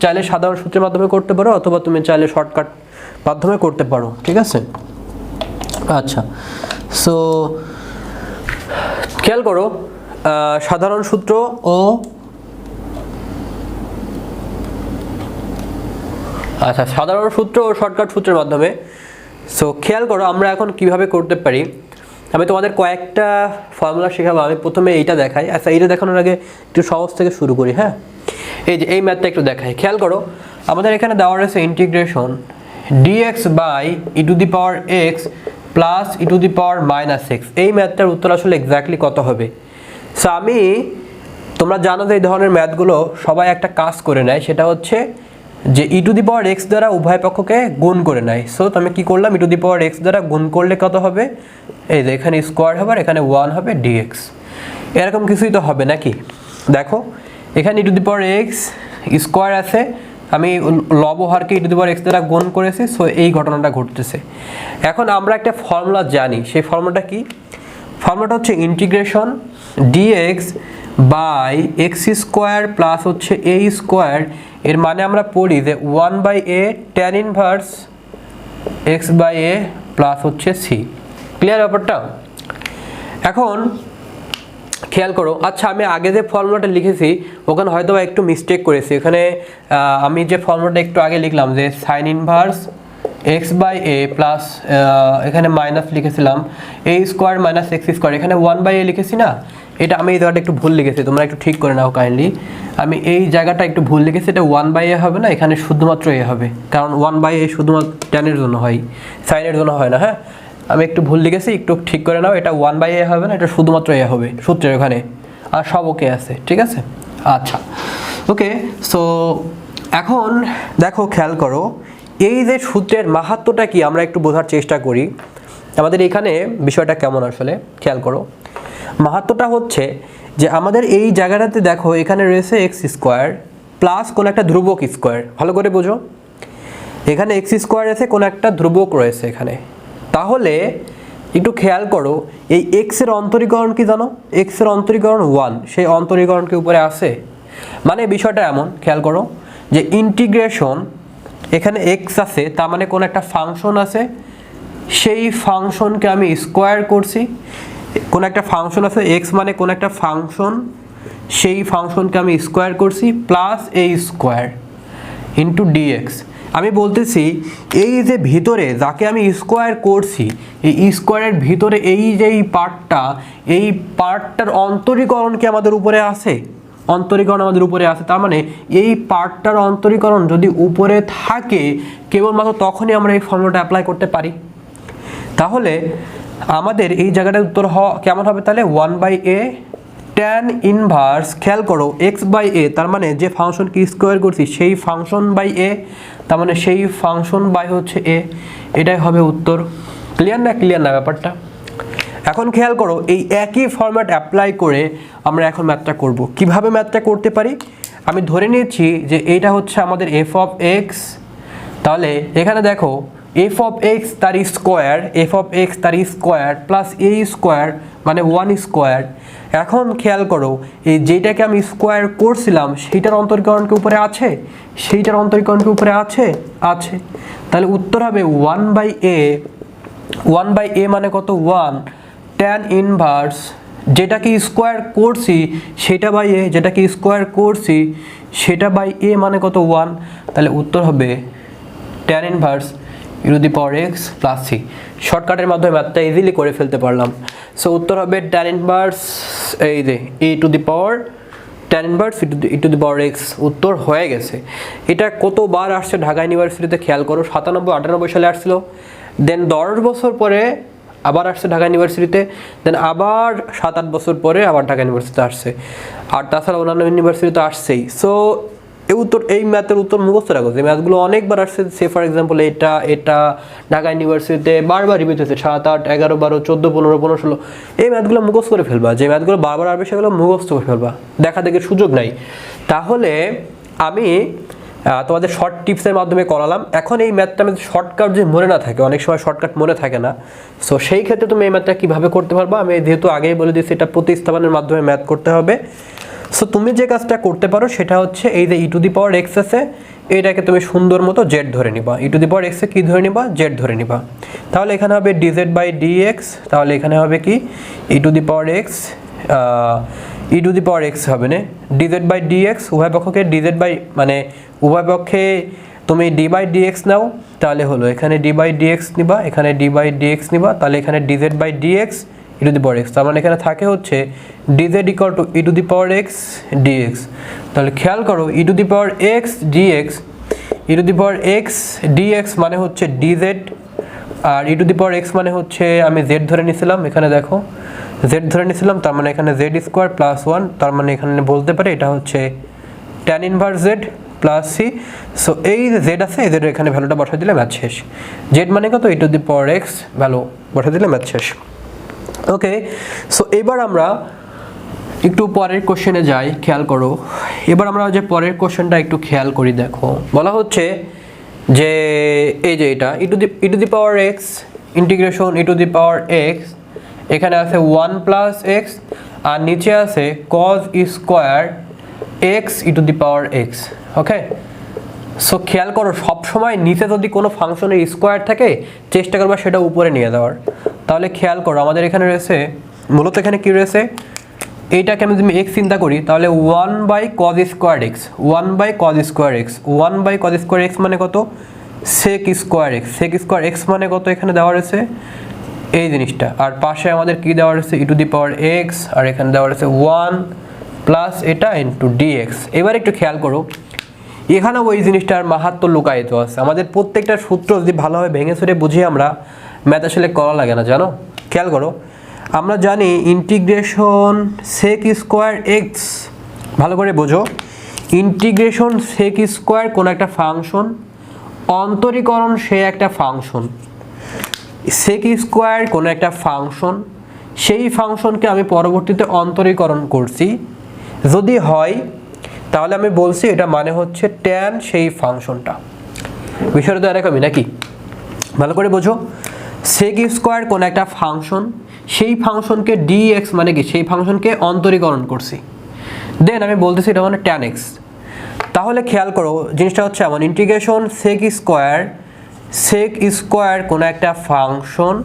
চাইলে সাধারণ সূত্রের মাধ্যমে করতে পারো অথবা তুমি চাইলে শর্টকাট মাধ্যমে করতে পারো, ঠিক আছে? আচ্ছা, সো খেয়াল করো সাধারণ সূত্র ও সাধারণ সূত্র ও শর্টকাট সূত্রের মাধ্যমে। সো খেয়াল করো আমরা এখন কিভাবে করতে পারি। আমি তোমাদের কয়েকটা ফর্মুলা শেখাবো। আমি প্রথমে এইটা দেখাই। আচ্ছা, এইটা দেখানোর আগে একটু সহজ থেকে শুরু করি। হ্যাঁ, এই যে এই ম্যাথটা একটু দেখাই। খেয়াল করো আমাদের এখানে দেওয়া রয়েছে integration dx by e to the power x plus e to the power minus x। এই ম্যাথটার উত্তর আসলে এক্স্যাক্টলি কত হবে? সো তোমরা জানো যে এই ধরনের ম্যাথগুলো সবাই একটা কাজ করে নেয়, সেটা হচ্ছে যে e to the power x দ্বারা উভয় পক্ষকে গুণ করে নেয়। সো আমি কি করলাম, ই টু দি পাওয়ার এক্স দ্বারা গুণ করলে কত হবে, এই যে এখানে স্কোয়ার হবে আর এখানে 1 হবে ডিএক্স। এরকম কিছুই তো হবে নাকি? দেখো এখানে e to the power x square আছে, আমি লবহারকে ই টু দি পাওয়ার এক্স দ্বারা গুণ করেছি। সো এই ঘটনাটা ঘটতেছে। এখন আমরা একটা ফর্মুলা জানি, সেই ফর্মুলাটা কি? ফর্মুলাটা হচ্ছে integration dx by x square plus হচ্ছে এ স্কোয়ার। এর মানে আমরা পড়ি যে 1/a tan inverse x by a plus হচ্ছে সি। ক্লিয়ার ব্যাপারটা? এখন খেয়াল করো, আচ্ছা আমি আগে যে ফর্মুলাটা লিখেছি ওখানে হয়তো একটু মিস্টেক করেছি। এখানে আমি যে ফর্মুলাটা একটু আগে লিখলাম যে sine inverse x by a plus এখানে মাইনাস লিখেছিলাম a square minus x square, এখানে 1/a লিখেছি না, এটা আমি এই জায়গাটা একটু ভুল লিখেছি, তোমরা একটু ঠিক করে নাও কাইন্ডলি। আমি এই জায়গাটা একটু ভুল লিখেছি, এটা 1/a হবে না, এখানে শুধুমাত্র এ হবে, কারণ 1/a শুধুমাত্র ট্যানের জন্য হয়, সাইনের জন্য হয় না। হ্যাঁ, আমি একটু ভুল লিখেছি, একটু ঠিক করে নাও। এটা 1/a হবে না, এটা শুধুমাত্র এ হবে সূত্রের ওখানে, আর সব ওকে আছে, ঠিক আছে? আচ্ছা ওকে, সো এখন দেখো খেয়াল করো এই যে সূত্রের মাহাত্ম্যটা কি আমরা একটু বোঝার চেষ্টা করি। আমাদের এখানে বিষয়টা কেমন আসলে খেয়াল করো। মাহাত্ম্যটা হচ্ছে যে আমাদের এই জায়গাটাতে দেখো এখানে রয়েছে এক্স স্কোয়ার প্লাস কোনো একটা ধ্রুবক স্কোয়ার। ভালো করে বোঝো, এখানে এক্স স্কোয়ার আছে, কোনো একটা ধ্রুবক রয়েছে এখানে। তাহলে একটু খেয়াল করো এই এক্সের অন্তরীকরণ কি জানো? এক্সের অন্তরীকরণ 1, সেই অন্তরীকরণ কি উপরে আছে? মানে বিষয়টা এমন, খেয়াল করো যে ইন্টিগ্রেশন এখানে এক্স আছে, তার মানে কোনো একটা ফাংশন আছে, সেই ফাংশনকে আমি স্কোয়ার করছি। কোন একটা ফাংশন আছে এক্স মানে কোন একটা ফাংশন, সেই ফাংশনকে আমি স্কোয়ার করছি প্লাস এ স্কোয়ার ইন্টু ডিএক্স। আমি বলতেছি এই যে ভিতরে যাকে আমি স্কোয়ার করছি, এই স্কোয়ারের ভিতরে এই যে এই পার্টটার অন্তরীকরণ কি আমাদের উপরে আছে? অন্তরীকরণ আমাদের উপরে আছে, তার মানে এই পার্টটার অন্তরীকরণ যদি উপরে থাকে কেবলমাত্র তখনই আমরা এই ফর্মুলাটা অ্যাপ্লাই করতে পারি। তাহলে আমাদের এই জায়গাটার উত্তর কেমন হবে তাহলে? 1/a tan ইনভার্স, খেয়াল করো x বাই এ, তার মানে যে ফাংশনকে স্কোয়ার করছি সেই ফাংশন বাই এ, তার মানে সেই ফাংশন বাই হচ্ছে এ, এটাই হবে উত্তর। ক্লিয়ার না? ক্লিয়ার না ব্যাপারটা? এখন খেয়াল করো এই একই ফরম্যাট অ্যাপ্লাই করে আমরা এখন ম্যাথটা করব। কিভাবে ম্যাথটা করতে পারি? আমি ধরে নিয়েছি যে এইটা হচ্ছে আমাদের এফ অফ এক্স। তাহলে এখানে দেখো এফ অফ এক্স তার স্কোয়ার প্লাস এ স্কোয়ার মানে 1 স্কোয়ার। এখন খেয়াল করো এই যেটাকে আমি স্কোয়ার করছিলাম সেইটার অন্তরীকরণকে উপরে আছে, সেইটার অন্তরীকরণকে উপরে আছে। তাহলে উত্তর হবে 1/a। 1/a মানে কত? 1 tan ইনভার্স যেটাকে স্কোয়ার করছি সেটা বাই এ, যেটাকে স্কোয়ার করছি সেটা বাই এ মানে কত? 1। তাহলে উত্তর হবে tan inverse e to the power x plus c। শর্টকাটের মাধ্যমে ম্যাথটা ইজিলি করে ফেলতে পারলাম। সো উত্তর হবে tan ইনভার্স এই যে e to the power tan inverse e to the power x। উত্তর হয়ে গেছে। এটা কতবার আসছে ঢাকা ইউনিভার্সিটিতে খেয়াল করো, 97-98 সালে আসছিল, দেন 10 বছর পরে আবার আসছে ঢাকা ইউনিভার্সিটিতে, দেন আবার 7-8 বছর পরে আবার ঢাকা ইউনিভার্সিটিতে আসছে, আর তাছাড়া অন্যান্য ইউনিভার্সিটিতে আসছেই। সো এই ম্যাথের উত্তর মুখস্থ রাখো। যে ম্যাথগুলো অনেকবার আসছে, সে ফর এক্সাম্পল এটা ঢাকা ইউনিভার্সিটিতে বারবার রিপিট হয়েছে, 7, 8, 11, 12, 14, 15, 15, 16, এই ম্যাথগুলো মুখস্থ করে ফেলবা। যে ম্যাথগুলো বারবার আসবে সেগুলো মুখস্থ করে ফেলবা, দেখা দেখে সুযোগ নাই। তাহলে আমি তোমাদের শর্ট টিপসের মাধ্যমে করালাম। এখন এই ম্যাথটা আমি শর্টকাট যদি মনে না থাকে, অনেক সময় শর্টকাট মনে থাকে না, সো সেই ক্ষেত্রে তুমি এই ম্যাথটা কীভাবে করতে পারবা আমি যেহেতু আগেই বলে দিয়েছি এটা প্রতিস্থাপনের মাধ্যমে ম্যাথ করতে হবে। সো তুমি যে কাজটা করতে পারো সেটা হচ্ছে এই যে e⁻x আছে এটাকে তুমি সুন্দর মতো জেড ধরে নিবা, e⁻x এ কী ধরে নিবা, জেড ধরে নিবা। তাহলে এখানে হবে dz/dx, তাহলে এখানে হবে কি e⁻x e⁻x হবে না dz/dx, উভয় পক্ষকে মানে উভয় পক্ষে তুমি d/dx নাও, তাহলে হলো এখানে d/dx নিবা, এখানে d/dx নিবা, তাহলে এখানে dz/dx e⁻x, তার মানে এখানে থাকে হচ্ছে dz = e⁻x dx। তাহলে খেয়াল করো e⁻x dx, e⁻x dx মানে হচ্ছে dz, আর e⁻x মানে হচ্ছে আমি z ধরে নিয়েছিলাম, এখানে দেখো z ধরে নিয়েছিলাম, তার মানে এখানে z² + 1, তার মানে এখানে বলতে পারি এটা হচ্ছে tan inverse z plus c। So এই যে z আছে এই জেডের এখানে ভ্যালুটা বসাই দিলে ম্যাথ শেষ। z মানে কত e⁻x ভ্যালু বসাই দিলে ম্যাথ শেষ। ওকে, সো এবার আমরা একটু পরের কোশ্চেনে যাই, খেয়াল করো। এবার আমরা যে পরের কোশ্চেনটা একটু খেয়াল করি, দেখো বলা হচ্ছে যে এই যে এটা e⁻x ইন্টিগ্রেশন e⁻x, এখানে আছে 1 + x আর নিচে আছে cos স্কয়ার x e⁻x। ওকে, সো খেয়াল করো সবসময় নিচে যদি কোনো ফাংশনের স্কোয়ার থাকে চেষ্টা করবা সেটা উপরে নিয়ে যাওয়ার। তাহলে খেয়াল করো আমাদের এখানে রয়েছে মূলত এখানে কি রয়েছে, এইটাকে আমি যদি x চিন্তা করি তাহলে 1/cos square x, 1/cos square x, 1/cos square x মানে কত sec square x, sec square x মানে কত এখানে দেওয়া রয়েছে এই জিনিসটা, আর পাশে আমাদের কি দেওয়া রয়েছে e⁻x, আর এখানে দেওয়া রয়েছে 1 প্লাস এটা ইনটু dx। এবার একটু খেয়াল করো এখানেও ওই জিনিসটার মাহাত্ম্য লুকায়িত আছে। আমাদের প্রত্যেকটা সূত্র যদি ভালোভাবে ভেঙে চুরে বুঝি আমরা ম্যাথ আসলে করা লাগে না, জানো। খেয়াল করো আমরা জানি ইন্টিগ্রেশন sec স্কয়ার x, ভালো করে বোঝো, ইন্টিগ্রেশন sec স্কয়ার কোন একটা ফাংশন, অন্তরীকরণ সে একটা ফাংশন, sec স্কয়ার কোন একটা ফাংশন, সেই ফাংশনকে আমি পরবর্তীতে অন্তরীকরণ করছি যদি হয় তাহলে আমি বলছি এটা মানে হচ্ছে tan সেই ফাংশনটা। বিষয়টা তো এরকমই নাকি, ভালো করে বোঝো। sec স্কয়ার কোন একটা ফাংশন, সেই ফাংশনকে dx মানে কি সেই ফাংশনকে অন্তরীকরণ করছি, দেন আমি বলতেছি এটা মানে tan x। তাহলে খেয়াল করো জিনিসটা হচ্ছে এমন ইন্টিগ্রেশন sec স্কয়ার কোন একটা ফাংশন,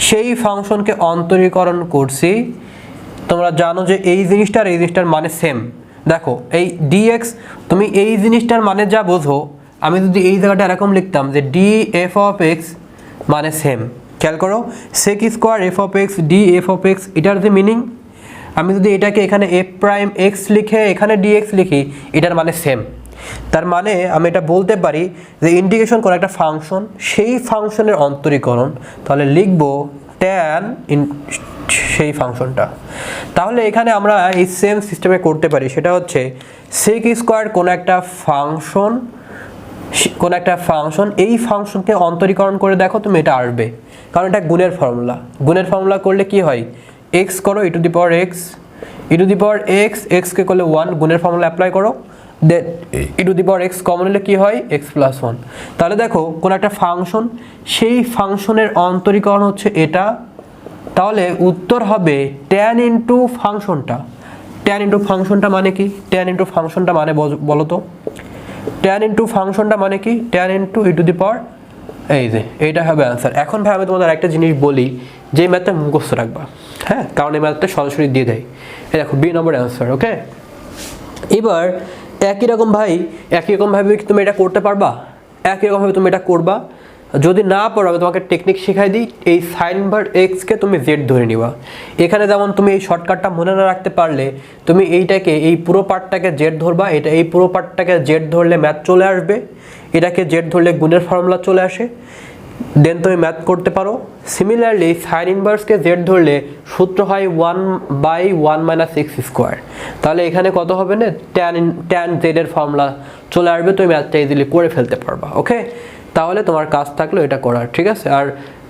সেই ফাংশনকে অন্তরীকরণ করছি। তোমরা জানো যে এই জিনিসটার এই জিনিসটার মানে সেম। দেখো এই dx তুমি এই জিনিসটার মানে যা বোঝো, আমি যদি এই জায়গাটা এরকম লিখতাম যে df(x) মানে সেম। খেয়াল করো sec স্কয়ার f(x) df(x) এটার যে মিনিং, আমি যদি এটাকে এখানে f'(x) লিখে এখানে dx লিখি এটার মানে সেম। তার মানে আমি এটা বলতে পারি যে ইন্টিগ্রেশন কোন একটা ফাংশন, সেই ফাংশনের অন্তরীকরণ, তাহলে লিখব tan সেই ফাংশনটা। তাহলে এখানে আমরা এই সেম সিস্টেমে করতে পারি, সেটা হচ্ছে sec স্কয়ার কোন একটা ফাংশন, এই ফাংশনকে অন্তরীকরণ করে দেখো তুমি এটা আসবে, কারণ এটা গুণের ফর্মুলা করলে কি হয়, x করো e⁻x, x কে করলে 1, গুণের ফর্মুলা অ্যাপ্লাই করো, দেন e⁻x কমন হলে কি হয় x + 1। তাহলে দেখো কোন একটা ফাংশন, সেই ফাংশনের অন্তরীকরণ হচ্ছে এটা, তাহলে উত্তর হবে tan ইনটু ফাংশনটা। tan ইনটু ফাংশনটা মানে কি, tan ইনটু ফাংশনটা মানে বলো তো, tan ইনটু ফাংশনটা মানে কি, tan ইনটু e⁻, এই যে এইটা হবে অ্যান্সার। এখন ভাই আমি তোমাদের একটা জিনিস বলি যে ম্যাথটা মুখস্থ রাখবা, হ্যাঁ, কারণ এই ম্যাথটা সরাসরি দিয়ে দেয়। এই দেখো বি নম্বর অ্যান্সার। ওকে, এবার একই রকমভাবে তুমি এটা করতে পারবা, একই রকমভাবে তুমি এটা করবা। যদি না পারো আমি তোমাকে টেকনিক শেখাই দিই, এই sin ইনভার্স x কে তুমি z ধরে নিবা। এখানে যেমন তুমি এই শর্টকাটটা মনে না রাখতে পারলে তুমি এইটাকে এই পুরো পার্টটাকে z ধরবা, এটা এই পুরো পার্টটাকে z ধরলে ম্যাথ চলে আসবে, এটাকে z ধরলে গুণের ফর্মুলা চলে আসে, দেন তুমি ম্যাথ করতে পারো। সিমিলারলি sin ইনভার্সকে z ধরলে সূত্র হয় 1/1 - x স্কয়ার, তাহলে এখানে কত হবে না tan z এর ফর্মুলা চলে আসবে, তুমি ম্যাথটা ইজিলি করে ফেলতে পারবা। ওকে, তাহলে তোমার কাজ থাকলো এটা করার, ঠিক আছে। আর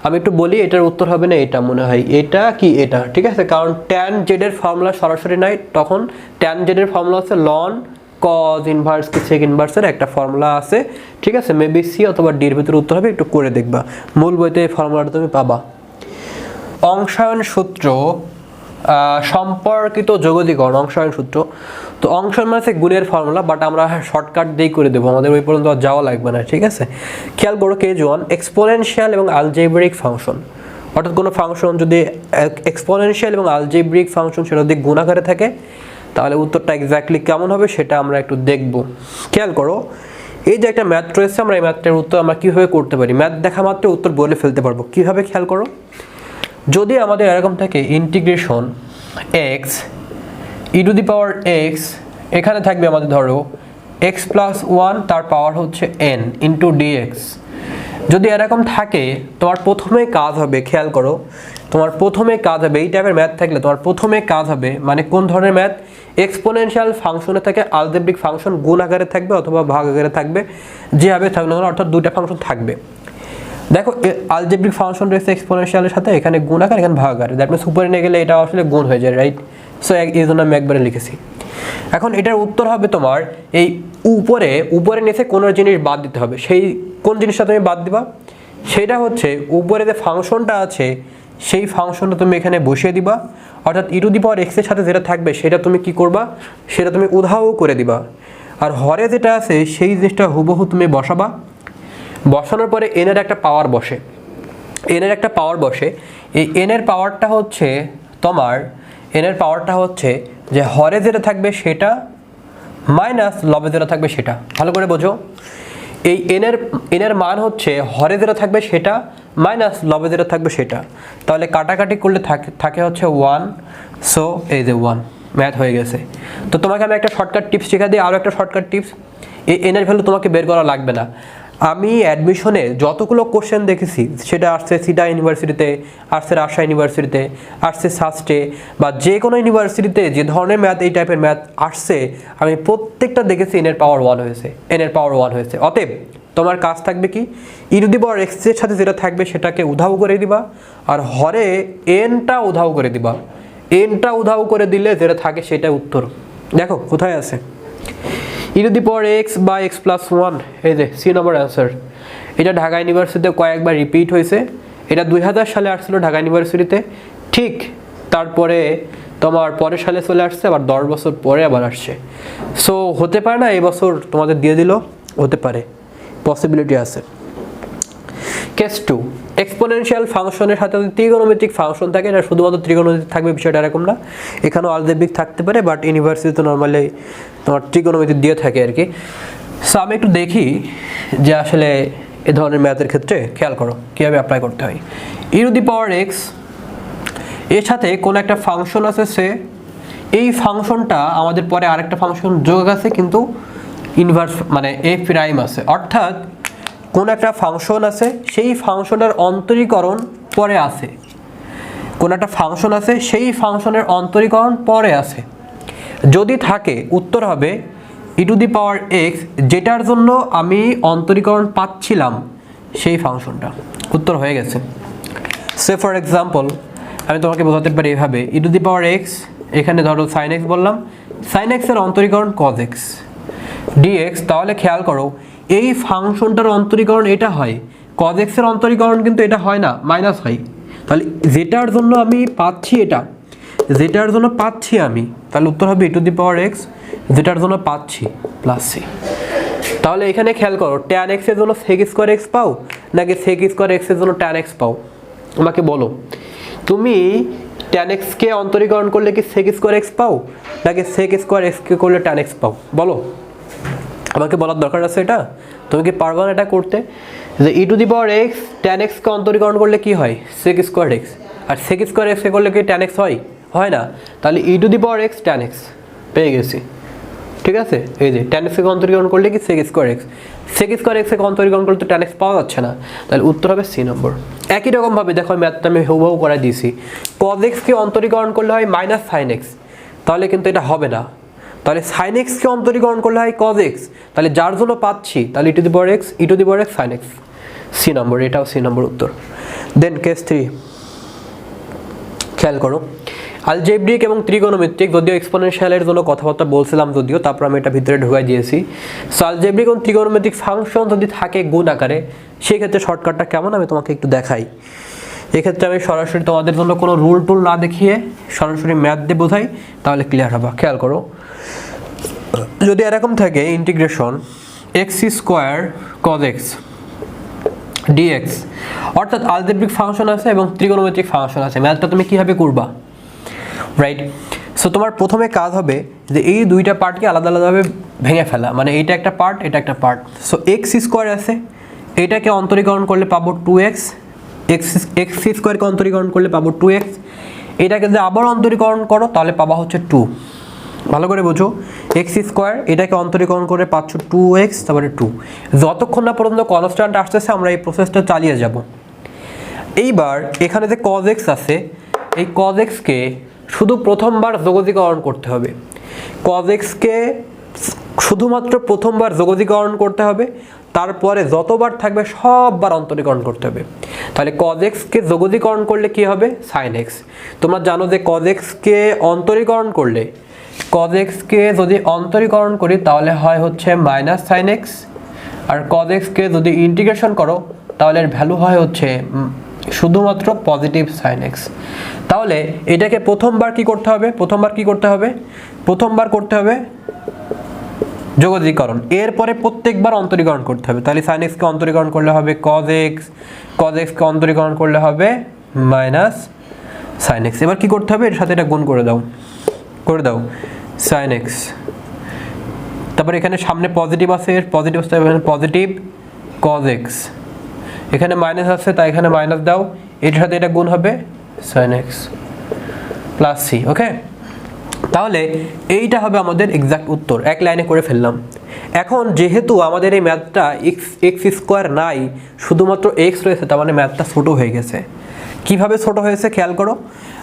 আমি একটু বলি এটার উত্তর হবে না এটা, মনে হয় এটা কি এটা, ঠিক আছে, কারণ tan z এর ফর্মুলা সরাসরি নাই, তখন tan z এর ফর্মুলা হচ্ছে ln কজ ইনভার্স কি সেক ইনভার্সের একটা ফর্মুলা আছে, ঠিক আছে? মেবি সি অথবা ডি এর ভিতরে উত্তর হবে, একটু করে দেখবা, মূল বইতে এই ফর্মুলাটা তুমি পাবা। অংশায়ন সূত্র সম্পর্কিত যোগদীকরণ, অংশায়ন সূত্র। তো অংশায়ন মানে গুণের ফর্মুলা, বাট আমরা শর্টকাট দিয়েই করে দেবো, আমাদের ওই পর্যন্ত আর যাওয়া লাগবে না, ঠিক আছে? খেয়াল করো K1 এক্সপোনেনশিয়াল এবং আলজেব্রিক ফাংশন, অর্থাৎ কোনো ফাংশন যদি এক্সপোনেনশিয়াল এবং আলজেব্রিক ফাংশন সেটা যদি গুণ আকারে থাকে তাহলে উত্তরটা এক্স্যাক্টলি কেমন হবে সেটা আমরা একটু দেখব। খেয়াল করো, এই যে একটা ম্যাথ রয়েছে, আমরা এই ম্যাথটার উত্তর আমরা কীভাবে করতে পারি, ম্যাথ দেখা মাত্র উত্তর বলে ফেলতে পারবো কীভাবে। খেয়াল করো, যদি আমাদের এরকম থাকে integration x e to the power x, এখানে থাকবে আমাদের ধরো এক্স প্লাস ওয়ান তার পাওয়ার হচ্ছে এন ইন্টু ডিএক্স, যদি এরকম থাকে তোমার প্রথমে কাজ হবে, খেয়াল করো, তোমার প্রথমে কাজ হবে এই টাইপের ম্যাথ থাকলে তোমার প্রথমে কাজ হবে, মানে কোন ধরনের ম্যাথ, এক্সপোনেনশিয়াল ফাংশনে থাকে আলজেব্রিক ফাংশন গুণ আকারে থাকবে অথবা ভাগ আকারে থাকবে, যেভাবে থাকবে না, অর্থাৎ দুইটা ফাংশন থাকবে। দেখো আলজেব্রিক ফাংশন রয়েছে এক্সপোনেনশিয়ালের সাথে, এখানে গুণ আকার এখানে ভাগ আকার, দ্যাট মিনস উপরে নিয়ে গেলে এটা আসলে গুণ হয়ে যায়, রাইট? সো এই জন্য আমি একবারে লিখেছি। এখন এটার উত্তর হবে তোমার এই উপরে নিচে কোনো জিনিস বাদ দিতে হবে, সেই কোন জিনিসটা তুমি বাদ দিবা, সেটা হচ্ছে উপরে যে ফাংশনটা আছে সেই ফাংশনটা তুমি এখানে বসিয়ে দিবা, অর্থাৎ ই টু দি পাওয়ার এক্সের সাথে যেটা থাকবে সেটা তুমি কি করবা, সেটা তুমি উধাও করে দিবা, আর হরে যেটা আছে সেই জিনিসটা হুবহু তুমি বসাবা। বসানোর পরে এনের একটা পাওয়ার বসে, এনের একটা পাওয়ার বসে, এই এনের পাওয়ারটা হচ্ছে তোমার, এনের পাওয়ারটা হচ্ছে যে হরে যেটা থাকবে সেটা মাইনাস লবে যেটা থাকবে সেটা, ভালো করে বোঝো। এই এনের মান হচ্ছে হরে যেটা থাকবে সেটা মাইনাস লবে যেটা থাকবে সেটা, তাহলে কাটাকাটি করলে থাকে হচ্ছে 1, সো এই যে 1 ম্যাথ হয়ে গেছে। তো তোমাকে আমি একটা শর্টকাট টিপস শেখা দিই, আরও একটা শর্টকাট টিপস, এই এনের ভ্যালু তোমাকে বের করা লাগবে না। আমি অ্যাডমিশনে যতগুলো কোশ্চেন দেখেছি, সেটা আসছে সিডা ইউনিভার্সিটিতে, আসছে রাজশাহী ইউনিভার্সিটিতে, আসছে সাস্টে, বা যে কোনো ইউনিভার্সিটিতে যে ধরনের ম্যাথ এই টাইপের ম্যাথ আসছে, আমি প্রত্যেকটা দেখেছি এনের পাওয়ার 1 হয়েছে, এনের পাওয়ার 1 হয়েছে। অতএব তোমার কাজ থাকবে কি, ই টু দি পাওয়ার এক্স এর সাথে যেটা থাকবে সেটাকে উধাও করে দিবা, আর হরে এনটা উধাও করে দিবা, এনটা উধাও করে দিলে যেটা থাকে সেটা উত্তর। দেখো কোথায় আছে, ই টু দি পাওয়ার এক্স বা এক্স প্লাস ওয়ান, এই যে সি নম্বর অ্যান্সার। এটা ঢাকা ইউনিভার্সিটিতে কয়েকবার রিপিট হয়েছে, এটা 2000 সালে আসছিল ঢাকা ইউনিভার্সিটিতে, ঠিক তারপরে তোমার পরের সালে চলে আসছে, আবার 10 বছর পরে আবার আসছে। সো হতে পারে না এই বছর তোমাদের দিয়ে দিল, হতে পারে, পসিবিলিটি আছে। কেস 2, এক্সপোনেনশিয়াল ফাংশনের সাথে যদি ত্রিগোণমিতিক ফাংশন থাকে, এটা শুধুমাত্র ত্রিগোণমিতিক থাকবে, বিষয়টা এরকম না, এখানেও আলজেব্রিক থাকতে পারে, বাট ইউনিভার্সিটিতে নর্মালি তোমার ত্রিগোণমিতি দিয়ে থাকে আর কি। সো আমি একটু দেখি যে আসলে এ ধরনের ম্যাথের ক্ষেত্রে খেয়াল করো কীভাবে অ্যাপ্লাই করতে হয়। ই টু দি পাওয়ার এক্স এর সাথে কোনো একটা ফাংশন আছে, সে এই ফাংশনটা আমাদের পরে আরেকটা ফাংশন যোগ আছে কিন্তু ইনভার্স মানে এ প্রাইম আছে, অর্থাৎ কোন একটা ফাংশন আছে সেই ফাংশনের অন্তরীকরণ পরে আছে, কোন একটা ফাংশন আছে সেই ফাংশনের অন্তরীকরণ পরে আছে, যদি থাকে উত্তর হবে ই টু দি পাওয়ার এক্স, যেটার জন্য আমি অন্তরীকরণ পাচ্ছিলাম সেই ফাংশনটা, উত্তর হয়ে গেছে। সে ফর এক্সাম্পল আমি তোমাকে বোঝাতে পারি এভাবে, ই টু দি পাওয়ার এক্স, এখানে ধরো সাইন এক্স বললাম, সাইন এক্সের অন্তরীকরণ কজ এক্স ডিএক্স, তাহলে খেয়াল করো এই ফাংশনটার অন্তরীকরণ এটা হয়, কজ এক্সের অন্তরীকরণ কিন্তু এটা হয় না, মাইনাস হয়, তাহলে যেটার জন্য আমি পাচ্ছি এটা, যেটার জন্য পাচ্ছি আমি, তাহলে উত্তর হবে ই টু দি পাওয়ার এক্স, যেটার জন্য পাচ্ছি প্লাস সি। তাহলে এখানে খেয়াল করো ট্যান এক্স এর জন্য সেক স্কোয়ার এক্স পাও নাকি সেক স্কোয়ার এক্স এর জন্য ট্যান এক্স পাও, আমাকে বলো। তুমি ট্যান এক্সকে অন্তরীকরণ করলে কি সেক স্কোয়ার এক্স পাও নাকি সেক স্কোয়ার এক্সকে করলে ট্যান এক্স পাও, বলো, আমাকে বলার দরকার আছে এটা। তুমি কি পারবা না এটা করতে, যে e to the power x tan এক্সকে অন্তরীকরণ করলে কি হয় সেক স্কোয়ার এক্স, আর সেক স্কোয়ার এক্সকে করলে কি ট্যান এক্স হয়, হয় না, তাহলে e to the power x tan x পেয়ে গেছি, ঠিক আছে। এই যে ট্যান এক্সকে অন্তরীকরণ করলে কি sec square x, sec square এক্সকে অন্তরীকরণ করলে তো ট্যান এক্স পাওয়া যাচ্ছে না, তাহলে উত্তর হবে সি নম্বর। একই রকমভাবে দেখো ম্যাথটা আমি হুবহু করে দিয়েছি, কজ এক্সকে অন্তরীকরণ করলে হয় মাইনাস সাইন এক্স, তাহলে কিন্তু এটা হবে না, তাহলে সাইন এক্সকে অন্তরীকরণ করলে হয় কজ এক্স, তাহলে যার জন্য পাচ্ছি তাহলে e to the power x, e to the power x sine x, C number, এটাও সি নম্বর উত্তর। দেন কেস 3 খেয়াল করো, আলজেব্রিক এবং ত্রিকোণমিতিক, যদিও এক্সপোনেনশিয়ালের জন্য কথাবার্তা বলছিলাম যদিও, তারপর আমি এটা ভিতরে ঢুকাই দিয়েছি। সো আলজেব্রিক এবং ত্রিকোণমিতিক ফাংশন যদি থাকে গুণ আকারে, সেই ক্ষেত্রে শর্টকাটটা কেমন আমি তোমাকে একটু দেখাই। এক্ষেত্রে আমি সরাসরি তোমাদের জন্য কোনো রুল টুল না দেখিয়ে সরাসরি ম্যাথ দিয়ে বোঝাই, তাহলে ক্লিয়ার হবে। খেয়াল করো, যদি এরকম থাকে integration x square cos x dx, অর্থাৎ আলজেব্রিক ফাংশন আছে এবং ত্রিকোণমিতিক ফাংশন আছে, ম্যাথটা তুমি কীভাবে করবা, রাইট? সো তোমার প্রথমে কাজ হবে যে এই দুইটা পার্টকে আলাদা আলাদাভাবে ভেঙে ফেলা, মানে এইটা একটা পার্ট, এটা একটা পার্ট। সো এক্স স্কোয়ার আছে, এটাকে অন্তরীকরণ করলে পাবো 2x, এক্স স্কোয়ারকে অন্তরীকরণ করলে পাবো 2x, এটাকে যদি আবার অন্তরীকরণ করো তাহলে পাবা হচ্ছে 2। ভালো করে বোঝো, এক্স স্কোয়ার এটাকে অন্তরীকরণ করে পাচ্ছ 2x, তারপরে 2। যতক্ষণ না পর্যন্ত কনস্ট্যান্ট আসতেছে আমরা এই প্রসেসটা চালিয়ে যাব। এইবার এখানে যে cos x আছে, এই cos x কে শুধু প্রথমবার যোগজীকরণ করতে হবে। cos x কে শুধুমাত্র প্রথমবার যোগজীকরণ করতে হবে, তারপরে যতবার থাকবে সববার অন্তরীকরণ করতে হবে। তাহলে cos x কে যোগজীকরণ করলে কি হবে, sin x। তোমরা জানো যে cos x কে অন্তরীকরণ করলে, cos x কে যদি অন্তরীকরণ করি তাহলে হয় হচ্ছে মাইনাস sin x, আর cos x কে যদি ইন্টিগ্রেশন করো তাহলে এর ভ্যালু হয় হচ্ছে শুধুমাত্র পজিটিভ sin x। তাহলে এটাকে প্রথমবার কি করতে হবে, প্রথমবার করতে হবে যোগজীকরণ, এরপরে প্রত্যেকবার অন্তরীকরণ করতে হবে। তাহলে sin x কে অন্তরীকরণ করলে হবে cos x কে অন্তরীকরণ করলে হবে মাইনাস sin x। এবার কি করতে হবে, এর সাথে এটা গুণ করে দাও sin x, তারপর এখানে সামনে পজিটিভ আছে, এর পজিটিভ আছে, এখানে পজিটিভ cos x, এখানে মাইনাস আছে তাই এখানে মাইনাস দাও, এর সাথে এটা গুণ হবে sin x প্লাস c। ওকে, তাহলে এইটা হবে আমাদের এক্সাক্ট উত্তর, এক লাইনে করে ফেললাম। এখন যেহেতু আমাদের এই ম্যাথটা এক্স স্কোয়ার নাই, শুধুমাত্র এক্স রয়েছে, তার মানে ম্যাথটা ছোটো হয়ে গেছে। কিভাবে ছোট হয়েছে খেয়াল করো,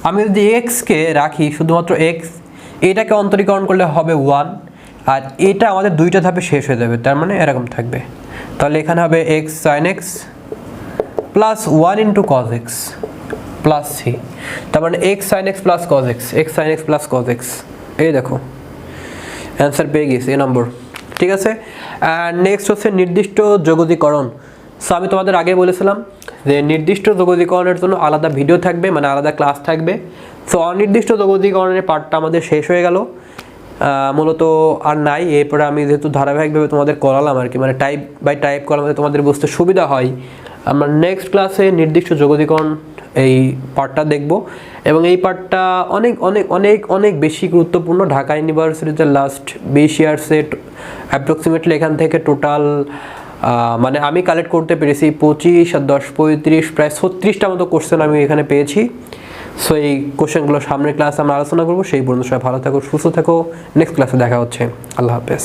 আমি যদি এক্সকে রাখি শুধুমাত্র এক্স, এটাকে অন্তরীকরণ করলে হবে 1, আর এটা আমাদের দুইটা ধাপে শেষ হয়ে যাবে, তার মানে এরকম থাকবে। তাহলে এখানে হবে x sine x plus 1 into cos x plus c, তার মানে x sine x plus cos x, x sine x plus cos x. এই দেখো অ্যান্সার পেয়ে গেছি, এ নম্বর। ঠিক আছে, অ্যান্ড নেক্সট হচ্ছে নির্দিষ্ট যোগজীকরণ। সো আমি তোমাদের আগে বলেছিলাম যে নির্দিষ্ট যোগজীকরণের জন্য আলাদা ভিডিও থাকবে, মানে আলাদা ক্লাস থাকবে। সো অনির্দিষ্ট যোগজীকরণের পার্টটা আমাদের শেষ হয়ে গেল, মূলত আর নাই। এরপরে আমি যেহেতু ধারাবাহিকভাবে তোমাদের করালাম আর কি, মানে টাইপ বাই টাইপ করালাম, তোমাদের বুঝতে সুবিধা হয়। আমরা নেক্সট ক্লাসে নির্দিষ্ট যোগজীকরণ এই পার্টটা দেখব, এবং এই পার্টটা অনেক অনেক অনেক অনেক বেশি গুরুত্বপূর্ণ। ঢাকা ইউনিভার্সিটিতে লাস্ট 20 ইয়ার্সে অ্যাপ্রক্সিমেটলি এখান থেকে টোটাল মানে আমি কালেক্ট করতে পেরেছি 25 আর 10 35 প্রায় 36টা মতো কোশ্চেন আমি এখানে পেয়েছি। সো এই কোশ্চেনগুলো সামনের ক্লাসে আমরা আলোচনা করবো। সেই পর্যন্ত সবাই ভালো থাকো, সুস্থ থাকো। নেক্সট ক্লাসে দেখা হচ্ছে। আল্লাহ হাফেজ।